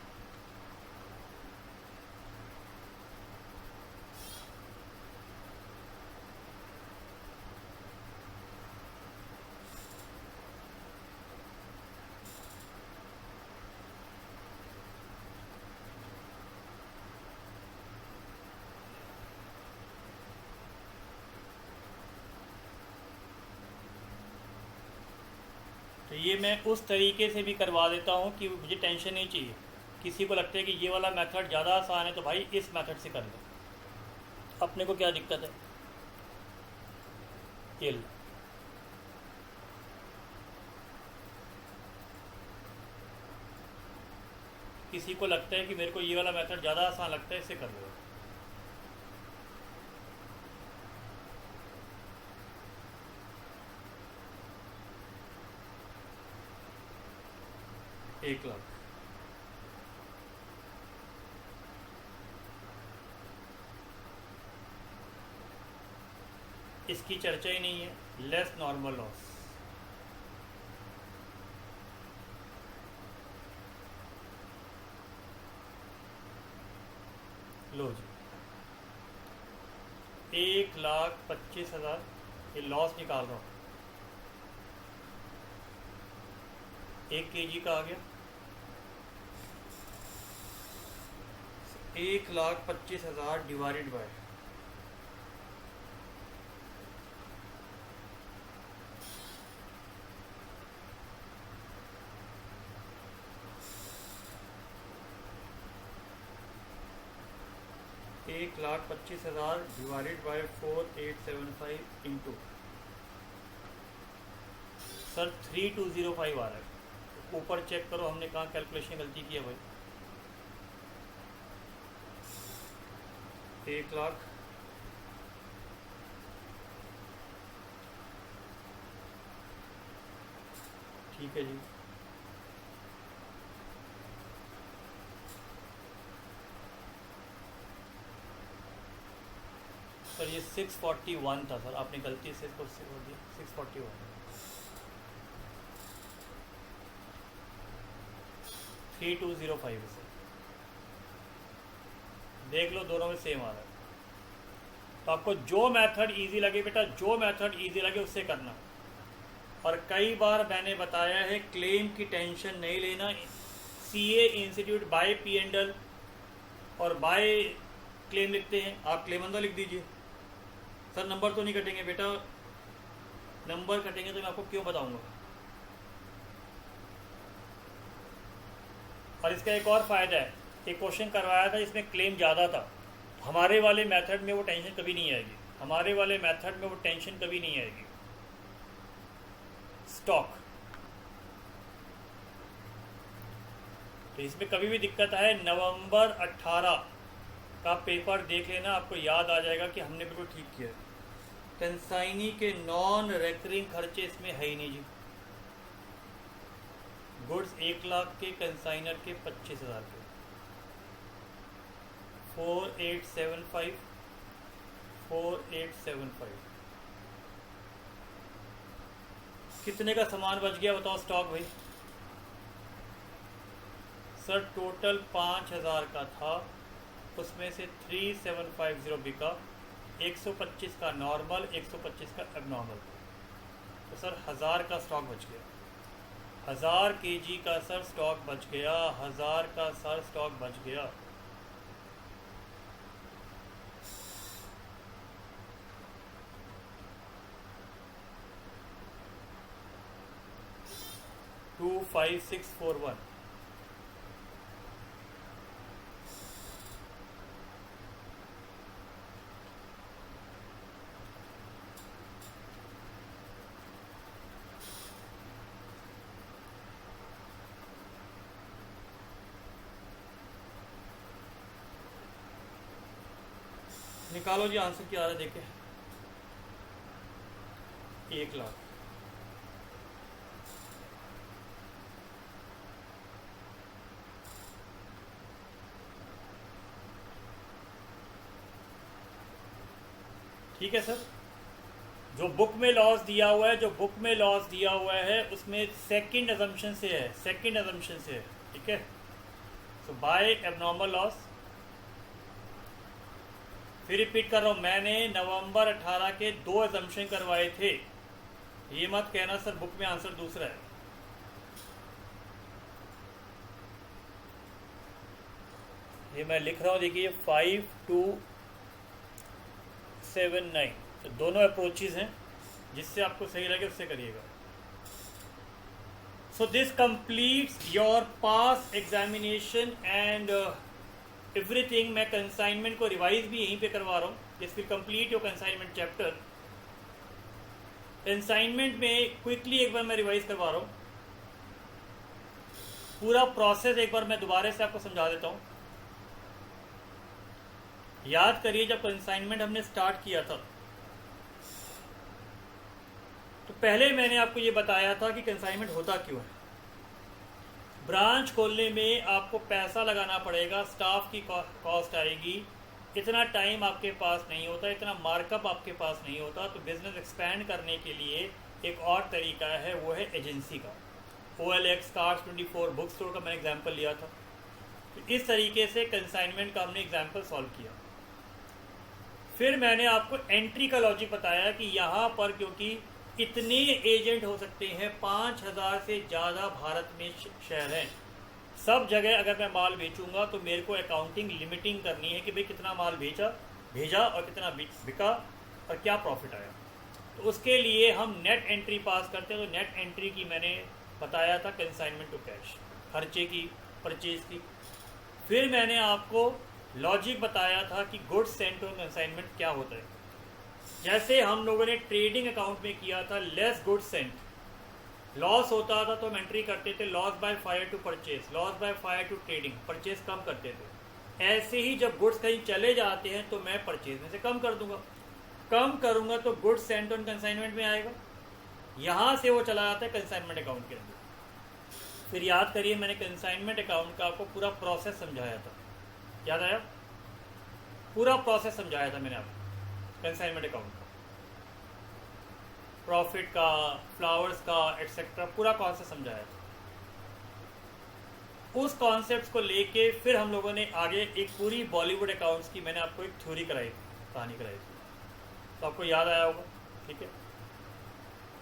तो ये मैं उस तरीके से भी करवा देता हूँ कि मुझे टेंशन नहीं चाहिए। किसी को लगता है कि ये वाला मेथड ज़्यादा आसान है तो भाई इस मेथड से कर लो, अपने को क्या दिक्कत है। ये लो, किसी को लगता है कि मेरे को ये वाला मेथड ज़्यादा आसान लगता है, इससे कर लो। एक लाख, इसकी चर्चा ही नहीं है। लेस नॉर्मल लॉस, लो जी 1,25,000 ये लॉस निकाल रहा हूँ। 1 केजी का आ गया 1,25,000 divided by $1,25,000 divided by 4875 into sir 3205 आ रहा है। ऊपर चेक करो, हमने कहाँ कैलकुलेशन गलती किया भाई। 1 लाख ठीक है जी। सर ये 641 था सर, आपने गलती से इसको 641 3205 है सर। देख लो दोनों में सेम आ रहा है। तो आपको जो मेथड इजी लगे बेटा, जो मेथड इजी लगे उससे करना। और कई बार मैंने बताया है क्लेम की टेंशन नहीं लेना। सीए इंस्टीट्यूट बाय P&L और बाय क्लेम लिखते हैं, आप क्लेमंदा लिख दीजिए। सर नंबर तो नहीं कटेंगे बेटा, नंबर कटेंगे तो मैं आपको क्यों बताऊंगा। और इसका एक और फ़ायदा है, एक क्वेश्चन करवाया था इसमें क्लेम ज़्यादा था। हमारे वाले मेथड में वो टेंशन कभी नहीं आएगी, हमारे वाले मेथड में वो टेंशन कभी नहीं आएगी। स्टॉक, तो इसमें कभी भी दिक्कत है नवंबर 18 का पेपर देख लेना, आपको याद आ जाएगा कि हमने बिल्कुल ठीक किया। कंसाइनी के नॉन रेकरिंग खर्चे इसमें है ही नहीं जी। गुड्स 1 लाख के, कंसाइनर के 25,000 के, 4875 कितने का सामान बच गया बताओ स्टॉक भाई। सर टोटल 5000 का था, उसमें से 3750 बिका, 125 का नॉर्मल, 125 का एबनॉर्मल। तो सर 1000 का स्टॉक बच गया, 1000 केजी का सर स्टॉक बच गया, 1000 का सर स्टॉक बच गया। टू 5641। निकालो जी आंसर क्या आ रहा है देखे। 1 लाख। ठीक है सर, जो बुक में लॉस दिया हुआ है, जो बुक में लॉस दिया हुआ है उसमें सेकंड अजम्पशन से है, सेकंड अजम्पशन से है। ठीक है, सो बाय एबनॉर्मल लॉस। फिर रिपीट कर रहा हूँ, मैंने नवंबर 18 के 2 अजम्पशन करवाए थे। ये मत कहना सर बुक में आंसर दूसरा है। ये मैं लिख रहा हूँ, देखिए 5279। तो दोनों अप्रोचेज हैं, जिससे आपको सही लगे उससे करिएगा। So this completes your pass examination and everything. मैं कंसाइनमेंट को रिवाइज भी यहीं पे करवा रहा हूँ। This will complete your consignment chapter. Consignment में क्विकली एक बार मैं रिवाइज करवा रहा हूँ, पूरा प्रोसेस एक बार मैं दोबारा से आपको समझा देता हूँ। याद करिए, जब कंसाइनमेंट हमने स्टार्ट किया था तो पहले मैंने आपको ये बताया था कि कंसाइनमेंट होता क्यों है। ब्रांच खोलने में आपको पैसा लगाना पड़ेगा, स्टाफ की कॉस्ट आएगी, इतना टाइम आपके पास नहीं होता, इतना मार्कअप आपके पास नहीं होता। तो बिजनेस एक्सपैंड करने के लिए एक और तरीका है, वो है एजेंसी का। OLX, Cars24, बुक स्टोर का मैंने एग्जाम्पल लिया था। तो इस तरीके से कंसाइनमेंट का हमने एग्जाम्पल सॉल्व किया। फिर मैंने आपको एंट्री का लॉजिक बताया कि यहाँ पर क्योंकि इतने एजेंट हो सकते हैं, 5000 से ज़्यादा भारत में शहर हैं, सब जगह अगर मैं माल बेचूंगा तो मेरे को अकाउंटिंग लिमिटिंग करनी है कि भाई कितना माल भेजा और कितना बिका और क्या प्रॉफिट आया। तो उसके लिए हम नेट एंट्री पास करते हैं। तो नेट एंट्री की मैंने बताया था कंसाइनमेंट टू कैश, खर्चे की, परचेज की। फिर मैंने आपको लॉजिक बताया था कि गुड्स सेंट ऑन कंसाइनमेंट क्या होता है। जैसे हम लोगों ने ट्रेडिंग अकाउंट में किया था, लेस गुड्स सेंट, लॉस होता था तो हम एंट्री करते थे loss by fire to purchase, loss by fire to trading, purchase कम करते थे। ऐसे ही जब गुड्स कहीं चले जाते हैं तो मैं परचेज में से कम कर दूंगा, कम करूंगा तो गुड्स सेंट ऑन कंसाइनमेंट में आएगा, यहाँ से वो चला जाता है कंसाइनमेंट अकाउंट के अंदर। फिर याद करिए, मैंने कंसाइनमेंट अकाउंट का आपको पूरा प्रोसेस समझाया था, याद आया? पूरा प्रोसेस समझाया था मैंने आपको कंसाइनमेंट अकाउंट का, प्रॉफिट का, फ्लावर्स का, एटसेट्रा, पूरा कॉन्सेप्ट समझाया था। उस कॉन्सेप्ट को लेके फिर हम लोगों ने आगे एक पूरी बॉलीवुड अकाउंट्स की मैंने आपको एक थ्योरी कराई थी, कहानी कराई थी, तो आपको याद आया होगा। ठीक है,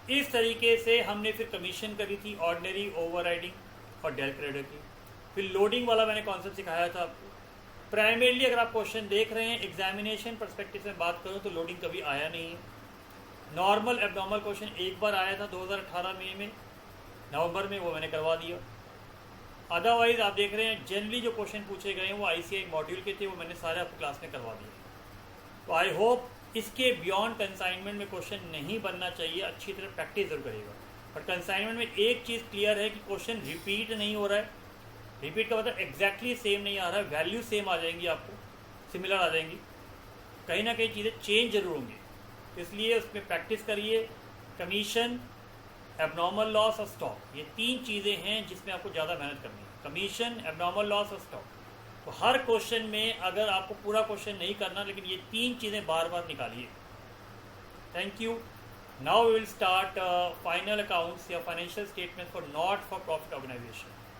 इस तरीके से हमने फिर कमीशन करी थी, ऑर्डिनरी, ओवरराइडिंग और डेल क्रेडिटर की। फिर लोडिंग वाला मैंने कॉन्सेप्ट सिखाया था आपको। प्राइमरीली अगर आप क्वेश्चन देख रहे हैं एग्जामिनेशन पर्सपेक्टिव से बात करूं तो लोडिंग कभी आया नहीं है। नॉर्मल एब्नॉर्मल क्वेश्चन एक बार आया था 2018 में नवंबर में, वो मैंने करवा दिया। अदरवाइज आप देख रहे हैं जनरली जो क्वेश्चन पूछे गए हैं वो ICI मॉड्यूल के थे, वो मैंने सारे आपको क्लास में करवा दिए। तो आई होप इसके बियॉन्ड कंसाइनमेंट में क्वेश्चन नहीं बनना चाहिए, अच्छी तरह प्रैक्टिस जरूर करिएगा। पर कंसाइनमेंट में एक चीज़ क्लियर है कि क्वेश्चन रिपीट नहीं हो रहा है। रिपीट का मतलब एग्जैक्टली सेम नहीं आ रहा है, वैल्यू सेम आ जाएंगी, आपको सिमिलर आ जाएंगी, कहीं ना कहीं चीज़ें चेंज जरूर होंगी। इसलिए उसमें प्रैक्टिस करिए। कमीशन, एबनॉर्मल लॉस और स्टॉक, ये 3 चीज़ें हैं जिसमें आपको ज़्यादा मेहनत करनी है। कमीशन, एबनॉर्मल लॉस और स्टॉक। तो हर क्वेश्चन में अगर आपको पूरा क्वेश्चन नहीं करना, लेकिन ये 3 चीज़ें बार बार निकालिए। Thank you. Now we will start final accounts या financial statement for not for profit organisation.